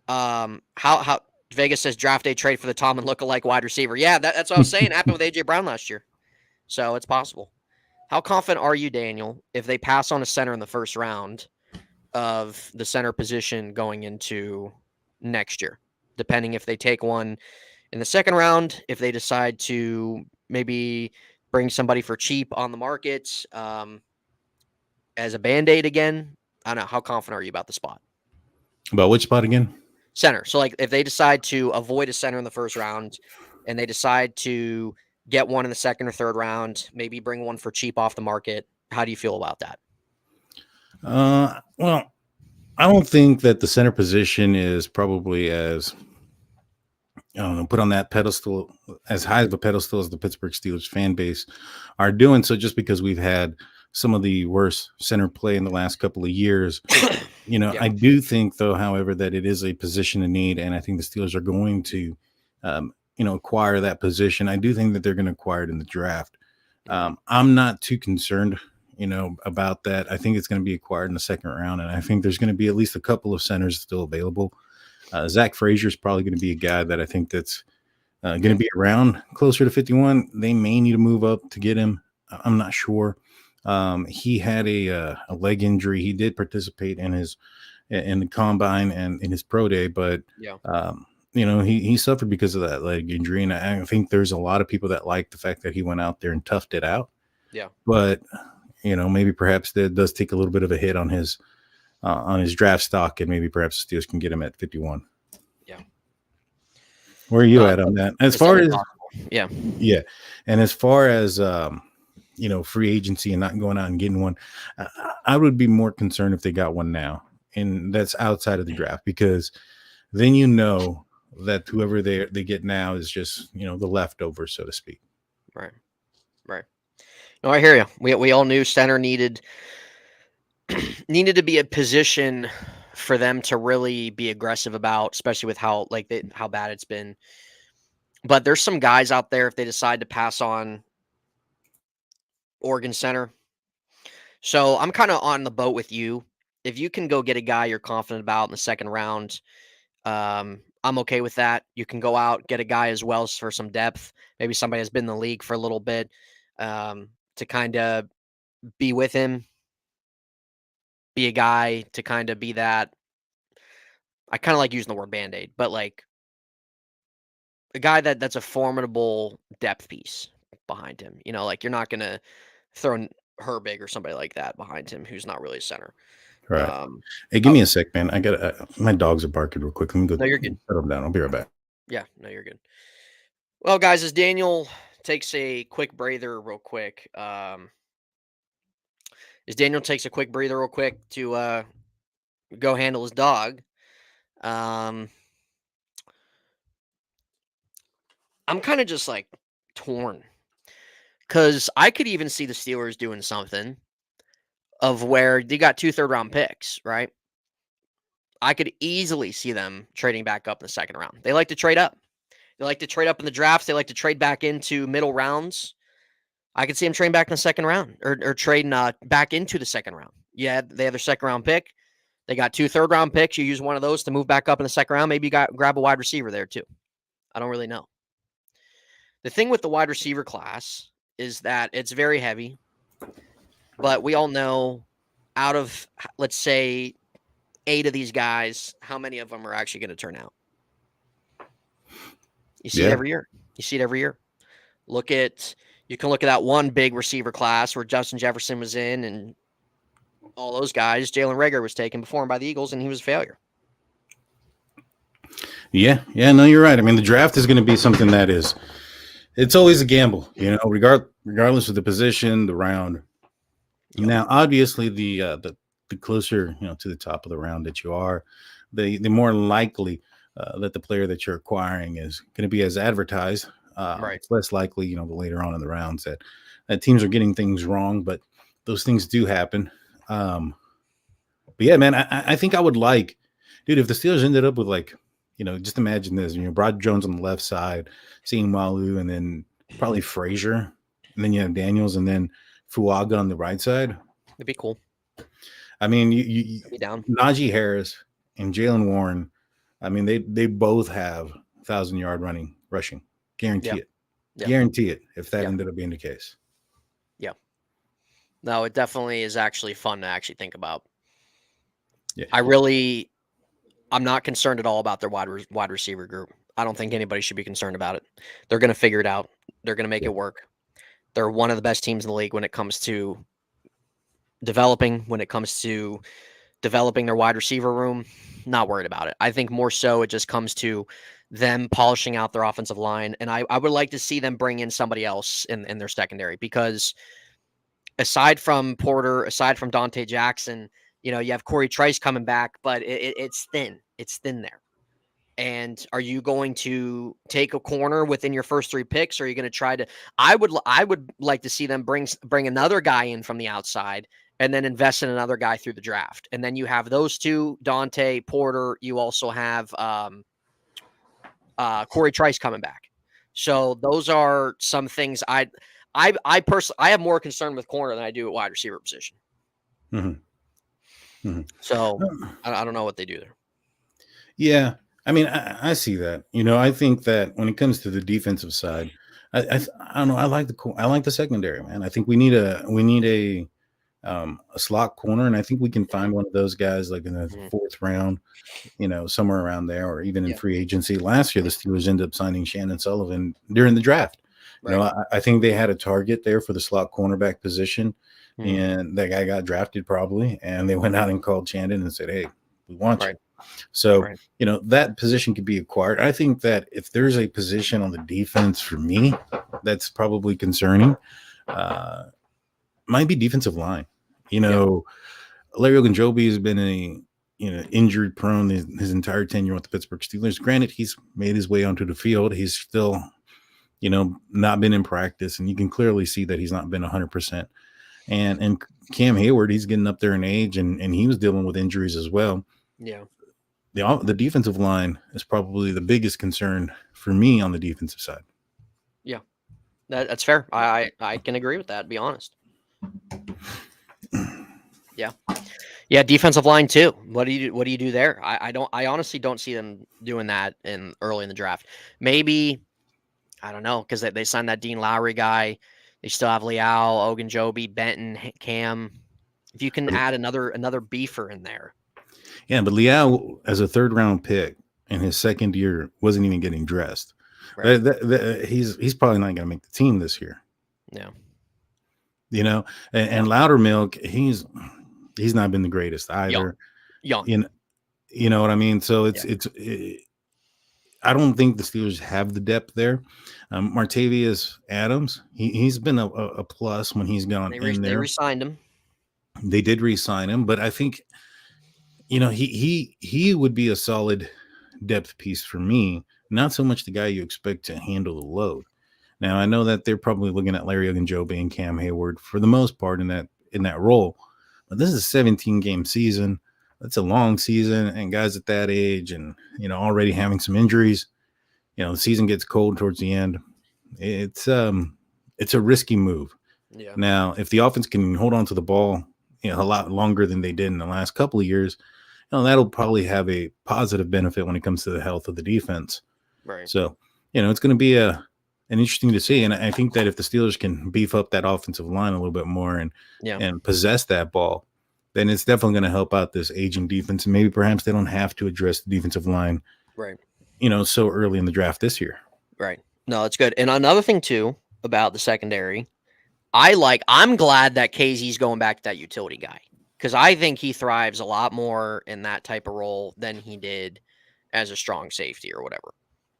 How Vegas says draft day trade for the Tomlin lookalike wide receiver. Yeah, that's what I was saying. Happened with AJ Brown last year, so it's possible. How confident are you, Daniel, if they pass on a center in the first round of the center position going into next year? Depending if they take one in the second round, if they decide to maybe bring somebody for cheap on the market as a Band-Aid again. I don't know. How confident are you about the spot? About which spot again? Center. So, like, if they decide to avoid a center in the first round and they decide to get one in the second or third round, maybe bring one for cheap off the market, how do you feel about that? Well, I don't think that the center position is probably as, I don't know, put on that pedestal, as high of a pedestal as the Pittsburgh Steelers fan base are doing. So just because we've had some of the worst center play in the last couple of years, Yeah. I do think, though, however, that it is a position in need, and I think the Steelers are going to, acquire that position. I do think that they're going to acquire it in the draft. I'm not too concerned, about that. I think it's going to be acquired in the second round, and I think there's going to be at least a couple of centers still available. Zach Frazier is probably going to be a guy that I think that's going to be around closer to 51. They may need to move up to get him. I'm not sure. He had a leg injury. He did participate in the combine and in his pro day, but he suffered because of that leg injury. And I think there's a lot of people that like the fact that he went out there and toughed it out. Yeah. But, maybe perhaps that does take a little bit of a hit on his draft stock, and maybe perhaps the Steelers can get him at 51. Yeah. Where are you at on that? As far as, yeah. And as far as, free agency and not going out and getting one, I would be more concerned if they got one now, and that's outside of the draft, because then that whoever they get now is just, the leftover, so to speak. Right. No, I hear you. We all knew center needed to be a position for them to really be aggressive about, especially with how bad it's been. But there's some guys out there, if they decide to pass on Oregon center. So I'm kind of on the boat with you. If you can go get a guy you're confident about in the second round, I'm okay with that. You can go out, get a guy as well for some depth. Maybe somebody has been in the league for a little bit, to kind of be with him, be a guy to kind of be that. I kind of like using the word Band-Aid, but like a guy that's a formidable depth piece behind him. You know, like you're not going to throw Herbig or somebody like that behind him who's not really a center. Right. Hey, give me a sec, man. I got my dogs are barking real quick. Let me go. No, you're good. Settle them down. I'll be right back. Yeah, no, you're good. Well, guys, as Daniel takes a quick breather real quick, to go handle his dog, I'm kind of just like torn because I could even see the Steelers doing something of where they got 2 third-round picks, right? I could easily see them trading back up in the second round. They like to trade up. They like to trade up in the drafts. They like to trade back into middle rounds. I could see them trading back in the second round or trading back into the second round. Yeah, they have their second round pick. They got 2 third-round picks. You use one of those to move back up in the second round. Maybe you grab a wide receiver there too. I don't really know. The thing with the wide receiver class is that it's very heavy, but we all know out of, let's say, 8 of these guys, how many of them are actually going to turn out? You see it every year. You see it every year. You can look at that one big receiver class where Justin Jefferson was in and all those guys. Jalen Reagor was taken before him by the Eagles, and he was a failure. Yeah, no, you're right. I mean, the draft is going to be something that it's always a gamble, you know, regardless of the position, the round. Yep. Now, obviously, the closer, you know, to the top of the round that you are, the more likely that the player that you're acquiring is going to be as advertised. Right. It's less likely, you know, later on in the rounds that teams are getting things wrong, but those things do happen. But yeah, man, I think I would like, dude, if the Steelers ended up with like, you know, just imagine this, you know, Brad Jones on the left side, seeing Malu, and then probably Frazier, and then you have Daniels, and then Fuaga on the right side. It'd be cool. I mean, you be down. Najee Harris and Jalen Warren. I mean, they both have 1,000-yard rushing. Guarantee it. Yeah. Guarantee it. If that ended up being the case. Yeah. No, it definitely is actually fun to actually think about. Yeah. I'm not concerned at all about their wide receiver group. I don't think anybody should be concerned about it. They're going to figure it out. They're going to make it work. They're one of the best teams in the league when it comes to developing their wide receiver room. Not worried about it. I think more so it just comes to them polishing out their offensive line. And I would like to see them bring in somebody else in their secondary, because aside from Porter, aside from Dante Jackson, you know, you have Corey Trice coming back, but it's thin. It's thin there. And are you going to take a corner within your first 3 picks? Or are you going to try to? I would like to see them bring another guy in from the outside and then invest in another guy through the draft. And then you have those 2, Dante, Porter. You also have Corey Trice coming back. So those are some things I personally have more concern with corner than I do at wide receiver position. Mm-hmm. Mm-hmm. So I don't know what they do there. Yeah. I mean, I see that. You know, I think that when it comes to the defensive side, I don't know. I like the secondary, man. I think we need a slot corner, and I think we can find one of those guys like in the 4th round, you know, somewhere around there, or even in free agency. Last year, the Steelers ended up signing Shannon Sullivan during the draft. Right. You know, I think they had a target there for the slot cornerback position, and that guy got drafted probably, and they went out and called Shannon and said, "Hey, we want you." So, you know, that position could be acquired. I think that if there's a position on the defense for me that's probably concerning, might be defensive line. You know, Larry Ogunjobi has been injury prone his entire tenure with the Pittsburgh Steelers. Granted, he's made his way onto the field. He's still, you know, not been in practice, and you can clearly see that he's not been 100%. And Cam Hayward, he's getting up there in age, and he was dealing with injuries as well. Yeah. The defensive line is probably the biggest concern for me on the defensive side. Yeah, that's fair. I can agree with that, to be honest. Yeah, defensive line too. What do you do there? I honestly don't see them doing that early in the draft. Maybe, I don't know, because they signed that Dean Lowry guy. They still have Leal, Ogunjobi, Benton, Cam. If you can add another beefer in there. Yeah, but Leal, as a 3rd-round pick in his 2nd year, wasn't even getting dressed. Right. He's probably not going to make the team this year. Yeah. You know, and Loudermilk, he's not been the greatest either. Young. You know what I mean? So I don't think the Steelers have the depth there. Martavius Adams, he's been a plus when he's gone in there. They re-signed him. They did re-sign him, but I think, you know, he would be a solid depth piece for me. Not so much the guy you expect to handle the load. Now, I know that they're probably looking at Larry Ogunjobi and Cam Hayward for the most part in that role, but this is a 17-game season. That's a long season, and guys at that age and, you know, already having some injuries, you know, the season gets cold towards the end. It's a risky move. Yeah. Now, if the offense can hold on to the ball, you know, a lot longer than they did in the last couple of years, you know, that'll probably have a positive benefit when it comes to the health of the defense. Right. So, you know, it's going to be an interesting to see. And I think that if the Steelers can beef up that offensive line a little bit more and possess that ball, then it's definitely going to help out this aging defense. And maybe perhaps they don't have to address the defensive line, right, you know, so early in the draft this year. Right. No, it's good. And another thing too about the secondary, I'm glad that KZ's going back to that utility guy, because I think he thrives a lot more in that type of role than he did as a strong safety or whatever.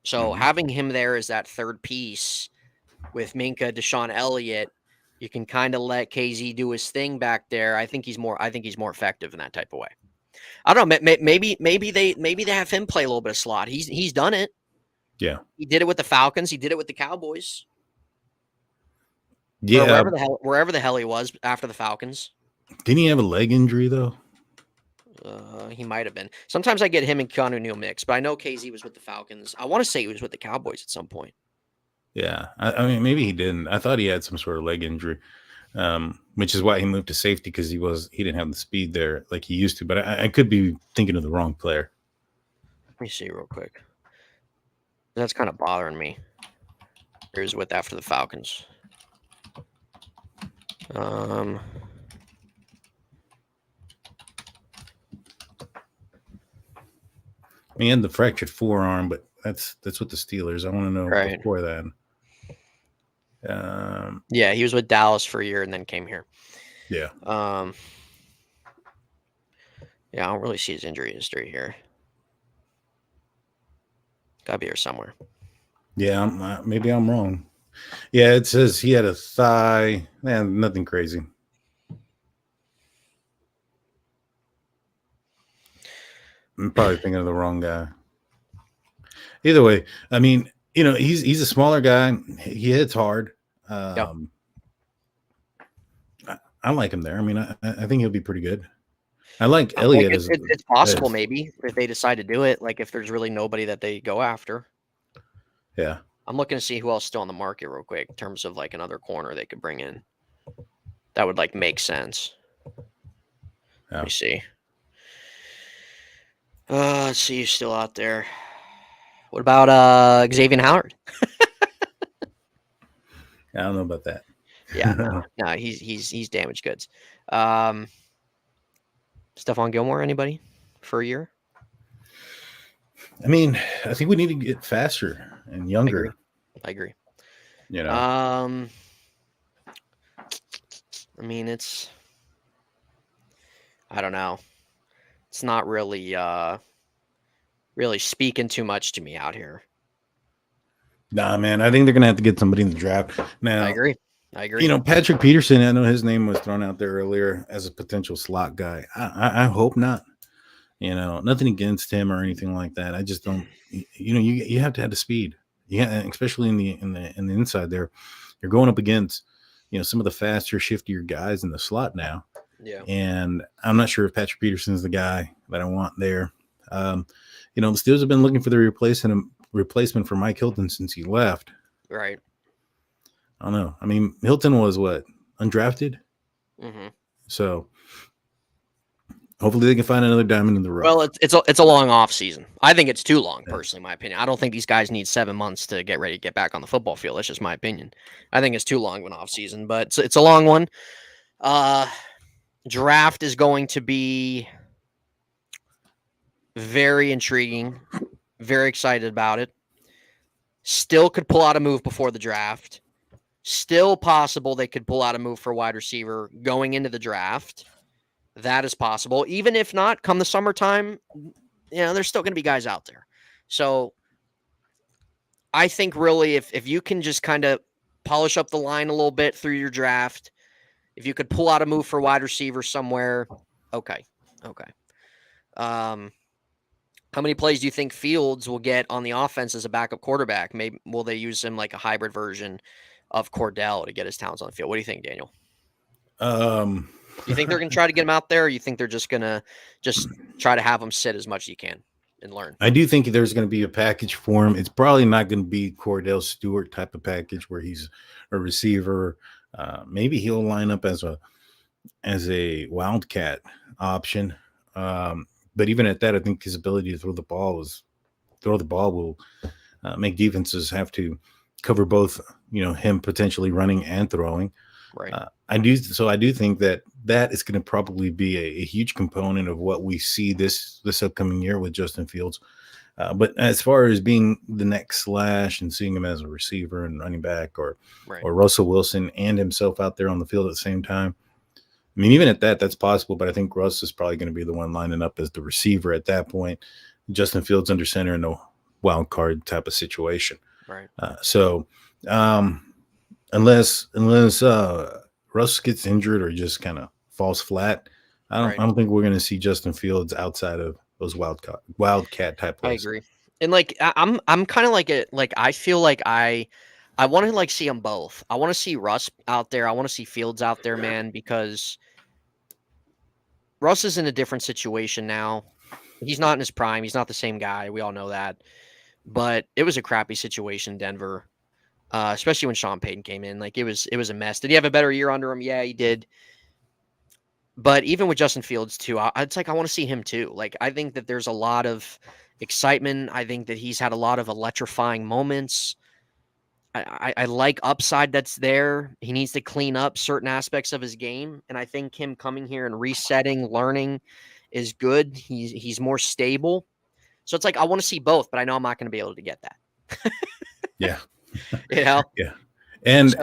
So having him there as that third piece with Minka, Deshaun Elliott, you can kind of let KZ do his thing back there. I think he's more effective in that type of way. I don't know. Maybe they have him play a little bit of slot. He's done it. Yeah, he did it with the Falcons. He did it with the Cowboys. Yeah, wherever the hell he was after the Falcons. Didn't he have a leg injury though? He might have been. Sometimes I get him and Keanu Neal mixed, but I know KZ was with the Falcons. I want to say he was with the Cowboys at some point. Yeah, I mean, maybe he didn't. I thought he had some sort of leg injury, which is why he moved to safety, because he didn't have the speed there like he used to. But I could be thinking of the wrong player. Let me see real quick. That's kind of bothering me. He was with after the Falcons. He had the fractured forearm, but that's what the Steelers. I want to know before that. Yeah, he was with Dallas for a year and then came here. Yeah. Yeah, I don't really see his injury history here. Gotta be here somewhere. Yeah, maybe I'm wrong. Yeah, it says he had a thigh. Man, nothing crazy. I'm probably thinking of the wrong guy. Either way, I mean, you know, he's a smaller guy. He hits hard. I like him there. I mean, I think he'll be pretty good. I like Elliott. It's possible maybe if they decide to do it, like if there's really nobody that they go after. Yeah. I'm looking to see who else is still on the market real quick in terms of like another corner they could bring in. That would like make sense. Yeah. Let me see. Let's see who's still out there. What about Xavier Howard? I don't know about that. Yeah, no, he's damaged goods. Stephon Gilmore, anybody for a year? I mean, I think we need to get faster and younger. I agree. You know, I mean, I don't know. It's not really speaking too much to me out here. Nah, man, I think they're gonna have to get somebody in the draft. Now, I agree. You know, Patrick Peterson, I know his name was thrown out there earlier as a potential slot guy. I hope not. You know, nothing against him or anything like that. I just don't. You know, you have to have the speed. Yeah, especially in the inside there, you're going up against, you know, some of the faster, shiftier guys in the slot now. Yeah. And I'm not sure if Patrick Peterson is the guy that I want there. You know, the Steelers have been looking for the replacement for Mike Hilton since he left. Right. I don't know. I mean, Hilton was what? Undrafted? Mm-hmm. So hopefully they can find another diamond in the rough. Well, it's a long off season. I think it's too long, personally, in my opinion. I don't think these guys need 7 months to get ready to get back on the football field. That's just my opinion. I think it's too long of an off season, but it's a long one. Draft is going to be very intriguing. Very excited about it. Still could pull out a move before the draft. Still possible they could pull out a move for wide receiver going into the draft. That is possible. Even if not, come the summertime, there's still going to be guys out there. So I think really if you can just kind of polish up the line a little bit through your draft, if you could pull out a move for wide receiver somewhere, okay. How many plays do you think Fields will get on the offense as a backup quarterback? Maybe will they use him like a hybrid version of Cordarrelle to get his talents on the field? What do you think, Daniel? You think they're going to try to get him out there, or you think they're just going to try to have him sit as much as you can and learn? I do think there's going to be a package for him. It's probably not going to be Cordell Stewart type of package where he's a receiver. Maybe he'll line up as a wildcat option. But even at that, I think his ability to throw the ball will make defenses have to cover both, him potentially running and throwing. Right. I do think that is going to probably be a huge component of what we see this upcoming year with Justin Fields. But as far as being the next Slash and seeing him as a receiver and running back or Russell Wilson and himself out there on the field at the same time, I mean, even at that's possible, but I think Russ is probably going to be the one lining up as the receiver at that point. Justin Fields under center in a wild card type of situation. Right. Unless Russ gets injured or just kind of falls flat, I don't think we're going to see Justin Fields outside of those wildcat type plays. I agree. And I'm kind of I feel like I want to see them both. I want to see Russ out there. I want to see Fields out there, man, because Russ is in a different situation now. He's not in his prime. He's not the same guy. We all know that. But it was a crappy situation in Denver, especially when Sean Payton came in. It was a mess. Did he have a better year under him? Yeah, he did. But even with Justin Fields too, I want to see him too. I think that there's a lot of excitement. I think that he's had a lot of electrifying moments. I like upside that's there. He needs to clean up certain aspects of his game. And I think him coming here and resetting, learning is good. He's more stable. So it's I want to see both, but I know I'm not going to be able to get that. Yeah. Yeah. And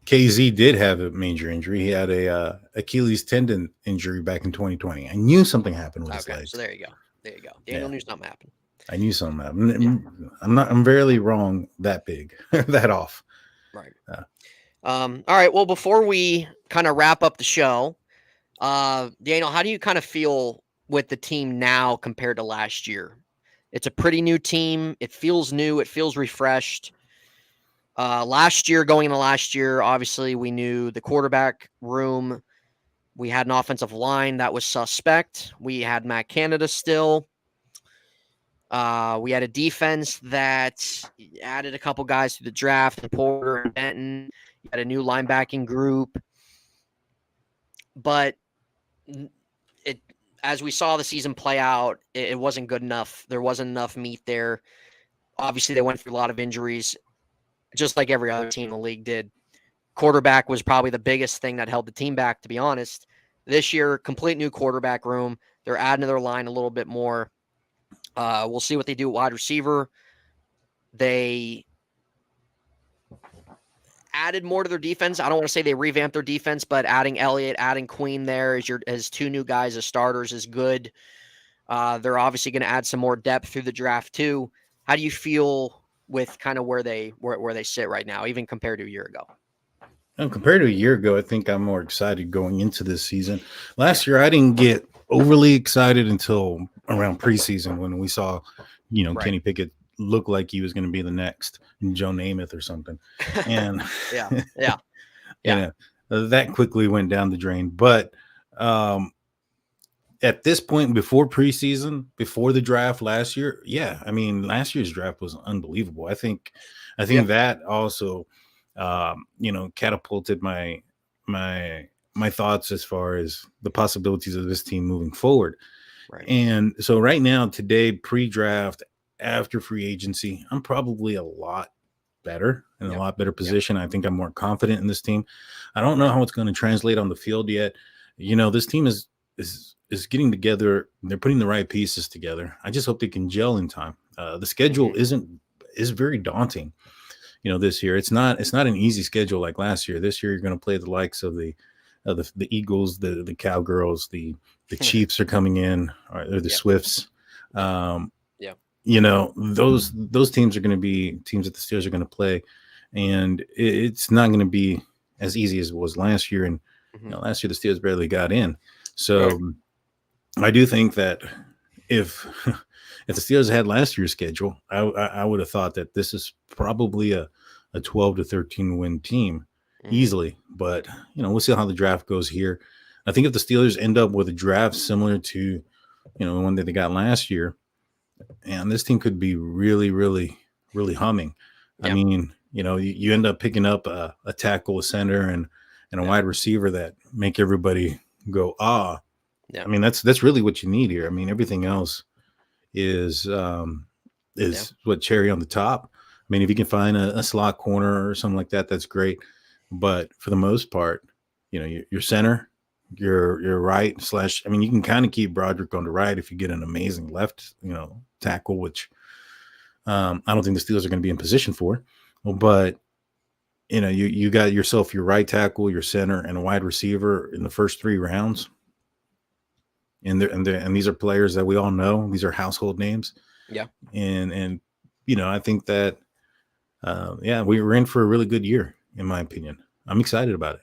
KZ did have a major injury. He had a Achilles tendon injury back in 2020. I knew something happened with his legs. So there you go. Daniel knew something happened. I knew something happened. Yeah. I'm barely wrong that big, that off. Right. All right. Well, before we kind of wrap up the show, Daniel, how do you kind of feel with the team now compared to last year? It's a pretty new team. It feels new. It feels refreshed. Going into last year, obviously we knew the quarterback room. We had an offensive line that was suspect. We had Matt Canada still. We had a defense that added a couple guys to the draft, and Porter and Benton. You had a new linebacking group. But as we saw the season play out, it wasn't good enough. There wasn't enough meat there. Obviously, they went through a lot of injuries, just like every other team in the league did. Quarterback was probably the biggest thing that held the team back, to be honest. This year, complete new quarterback room. They're adding to their line a little bit more. We'll see what they do at wide receiver. They added more to their defense. I don't want to say they revamped their defense, but adding Elliott, adding Queen there as two new guys as starters is good. They're obviously going to add some more depth through the draft too. How do you feel with kind of where they sit right now, even compared to a year ago? And compared to a year ago, I think I'm more excited going into this season. Last year, I didn't get overly excited until around preseason when we saw, Kenny Pickett look like he was going to be the next Joe Namath or something. And yeah. That quickly went down the drain. But at this point, before preseason, before the draft last year, last year's draft was unbelievable. I think that also, catapulted my my thoughts as far as the possibilities of this team moving forward. Right. And so right now, today, pre-draft, after free agency, I'm probably a lot better in a lot better position. I think I'm more confident in this team. I don't know how it's going to translate on the field yet. This team is getting together. They're putting the right pieces together. I just hope they can gel in time. The schedule is very daunting. This year it's not an easy schedule like last year. This year you're going to play the likes of the Eagles, the Cowgirls, the Chiefs are coming in, or the Swifts. Those teams are going to be teams that the Steelers are going to play, and it's not going to be as easy as it was last year. And last year the Steelers barely got in. So I do think that if the Steelers had last year's schedule, I would have thought that this is probably a 12 to 13 win team easily. But we'll see how the draft goes here. I think if the Steelers end up with a draft similar to the one that they got last year, and this team could be really, really, really humming. I mean, you end up picking up a tackle, a center, and a wide receiver that make everybody go, ah. I mean, that's really what you need here. I mean, everything else is what cherry on the top. I mean, if you can find a slot corner or something like that, that's great. But for the most part, your center, your right / I mean, you can kind of keep Broderick on the right if you get an amazing left, tackle, which I don't think the Steelers are going to be in position for. But you got yourself your right tackle, your center, and a wide receiver in the first 3 rounds. And these are players that we all know. These are household names. Yeah. And I think that we were in for a really good year, in my opinion. I'm excited about it.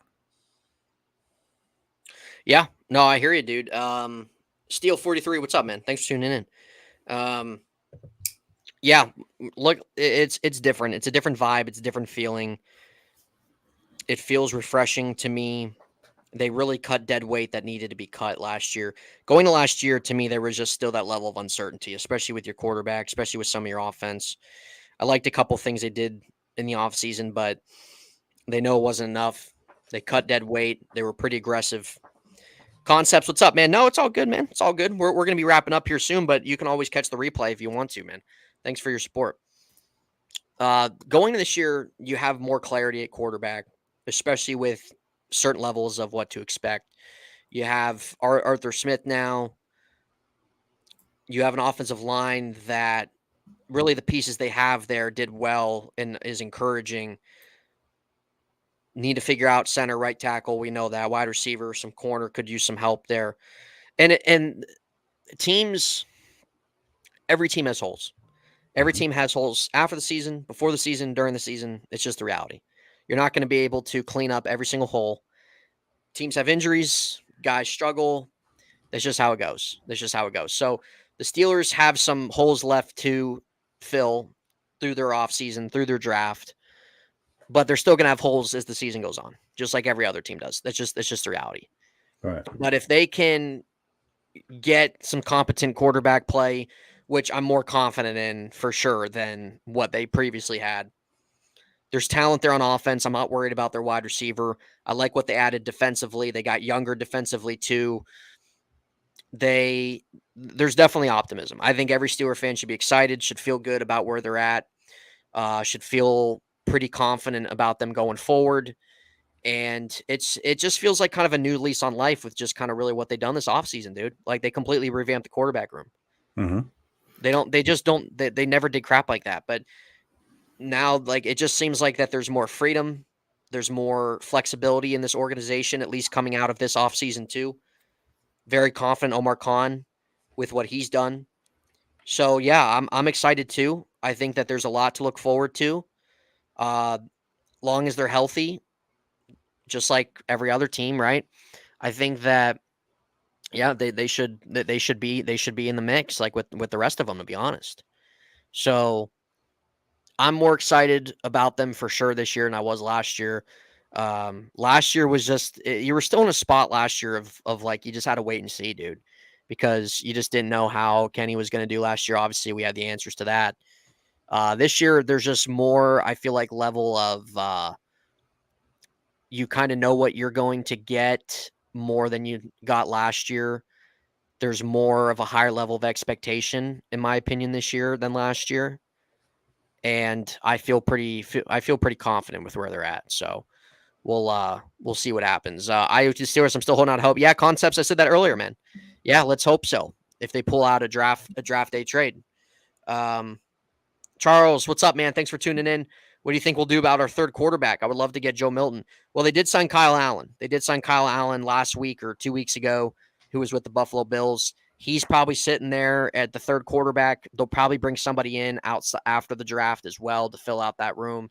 Yeah. No, I hear you, dude. Steel 43, what's up, man? Thanks for tuning in. Yeah, look, it's different. It's a different vibe. It's a different feeling. It feels refreshing to me. They really cut dead weight that needed to be cut last year. Going to last year, to me, there was just still that level of uncertainty, especially with your quarterback, especially with some of your offense. I liked a couple things they did in the offseason, but they know it wasn't enough. They cut dead weight. They were pretty aggressive. Concepts, what's up, man? No, it's all good, man. It's all good. We're going to be wrapping up here soon, but you can always catch the replay if you want to, man. Thanks for your support. Going to this year, you have more clarity at quarterback, especially with certain levels of what to expect. You have Arthur Smith now. You have an offensive line that really the pieces they have there did well and is encouraging. Need to figure out center, right tackle. We know that. Wide receiver, some corner could use some help there. And teams, every team has holes. Every team has holes after the season, before the season, during the season. It's just the reality. You're not going to be able to clean up every single hole. Teams have injuries. Guys struggle. That's just how it goes. So the Steelers have some holes left to fill through their offseason, through their draft. But they're still going to have holes as the season goes on, just like every other team does. That's just the reality. All right. But if they can get some competent quarterback play, which I'm more confident in for sure than what they previously had. There's talent there on offense. I'm not worried about their wide receiver. I like what they added defensively. They got younger defensively too. There's definitely optimism. I think every Steeler fan should be excited, should feel good about where they're at, should feel pretty confident about them going forward. And it just feels like kind of a new lease on life with just kind of really what they've done this offseason, dude. Like they completely revamped the quarterback room. Mm-hmm. They never did crap like that. But now, like, it just seems like that there's more freedom. There's more flexibility in this organization, at least coming out of this offseason too. Very confident Omar Khan with what he's done. So yeah, I'm excited too. I think that there's a lot to look forward to. Long as they're healthy, just like every other team, right? I think that they should be in the mix, like with the rest of them, to be honest. So I'm more excited about them for sure this year than I was last year. Last year was just, you were still in a spot last year of like, you just had to wait and see, dude, because you just didn't know how Kenny was going to do last year. Obviously we had the answers to that. This year there's just more, I feel like, level of, you kind of know what you're going to get more than you got last year. There's more of a higher level of expectation, in my opinion, this year than last year. And I feel pretty confident with where they're at. So we'll see what happens. IoT Steelers, I'm still holding out hope. Yeah, Concepts, I said that earlier, man. Yeah, let's hope so. If they pull out a draft day trade. Charles, what's up, man? Thanks for tuning in. What do you think we'll do about our third quarterback? I would love to get Joe Milton. Well, they did sign Kyle Allen. They did sign Kyle Allen last week or 2 weeks ago, who was with the Buffalo Bills. He's probably sitting there at the third quarterback. They'll probably bring somebody in after the draft as well to fill out that room.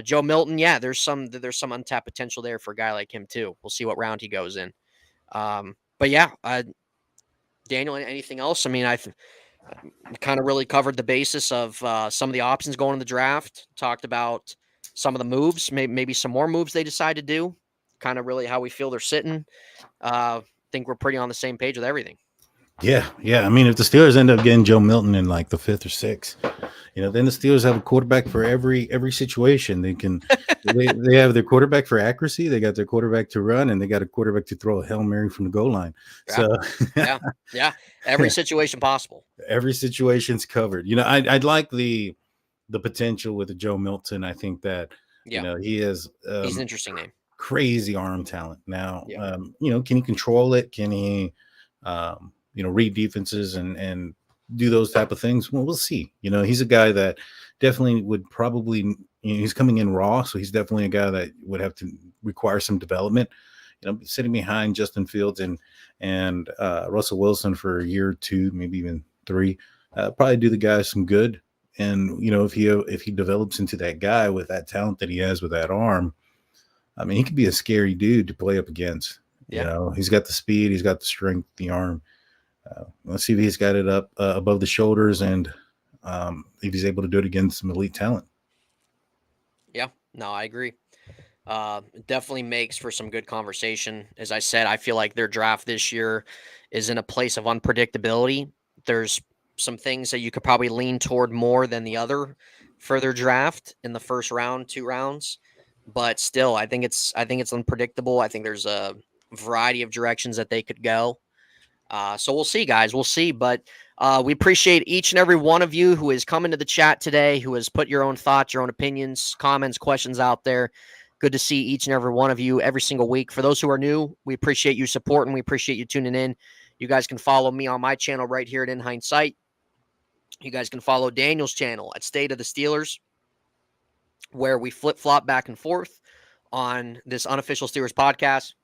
Joe Milton, yeah, there's some untapped potential there for a guy like him too. We'll see what round he goes in. But yeah, Daniel, anything else? I mean, I've kind of really covered the basis of some of the options going in the draft. Talked about some of the moves, maybe some more moves they decide to do. Kind of really how we feel they're sitting. Think we're pretty on the same page with everything. Yeah. I mean, if the Steelers end up getting Joe Milton in like the 5th or 6th, then the Steelers have a quarterback for every situation. They can they have their quarterback for accuracy, they got their quarterback to run, and they got a quarterback to throw a Hail Mary from the goal line. Yeah. So yeah, every situation possible. Every situation's covered. I'd like the potential with the Joe Milton. I think that he is he's an interesting name. Crazy arm talent. Now, can he control it? Can he read defenses and do those type of things? Well, we'll see. He's a guy that definitely would probably, he's coming in raw, so he's definitely a guy that would have to require some development. Sitting behind Justin Fields and Russell Wilson for a year or 2, maybe even 3, probably do the guy some good. And if he develops into that guy with that talent that he has with that arm, I mean, he could be a scary dude to play up against. Yeah. He's got the speed, he's got the strength, the arm. Let's see if he's got it up above the shoulders, and if he's able to do it against some elite talent. Yeah, no, I agree. It definitely makes for some good conversation. As I said, I feel like their draft this year is in a place of unpredictability. There's some things that you could probably lean toward more than the other for their draft in the first round, 2 rounds. But still, I think it's unpredictable. I think there's a variety of directions that they could go. So we'll see, guys. We'll see. But we appreciate each and every one of you who has come into the chat today, who has put your own thoughts, your own opinions, comments, questions out there. Good to see each and every one of you every single week. For those who are new, we appreciate you supporting. We appreciate you tuning in. You guys can follow me on my channel right here at In Hindsight. You guys can follow Daniel's channel at State of the Steelers, where we flip-flop back and forth on this Unofficial Steelers podcast,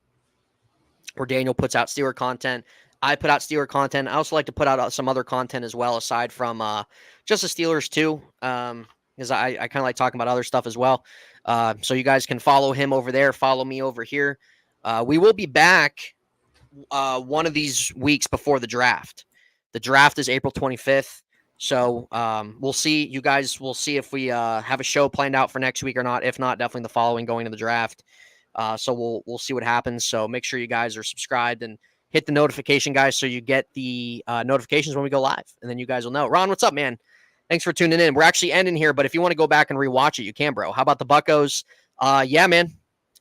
where Daniel puts out Steeler content. I put out Steeler content. I also like to put out some other content as well, aside from just the Steelers too, because I kind of like talking about other stuff as well. So you guys can follow him over there. Follow me over here. We will be back one of these weeks before the draft. The draft is April 25th. So we'll see. You guys will see if we have a show planned out for next week or not. If not, definitely the following going to the draft. So we'll see what happens. So make sure you guys are subscribed and hit the notification, guys, so you get the notifications when we go live, and then you guys will know. Ron, what's up, man? Thanks for tuning in. We're actually ending here, but if you want to go back and rewatch it, you can, bro. How about the Buccos? Yeah, man.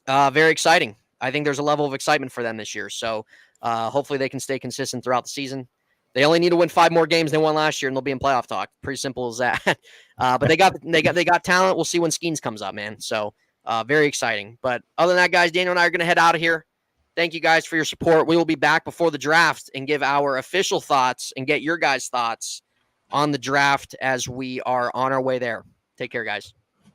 Very exciting. I think there's a level of excitement for them this year. So hopefully they can stay consistent throughout the season. They only need to win 5 more games than they won last year, and they'll be in playoff talk. Pretty simple as that. But they got talent. We'll see when Skeens comes up, man. So very exciting. But other than that, guys, Daniel and I are going to head out of here. Thank you guys for your support. We will be back before the draft and give our official thoughts and get your guys' thoughts on the draft as we are on our way there. Take care, guys.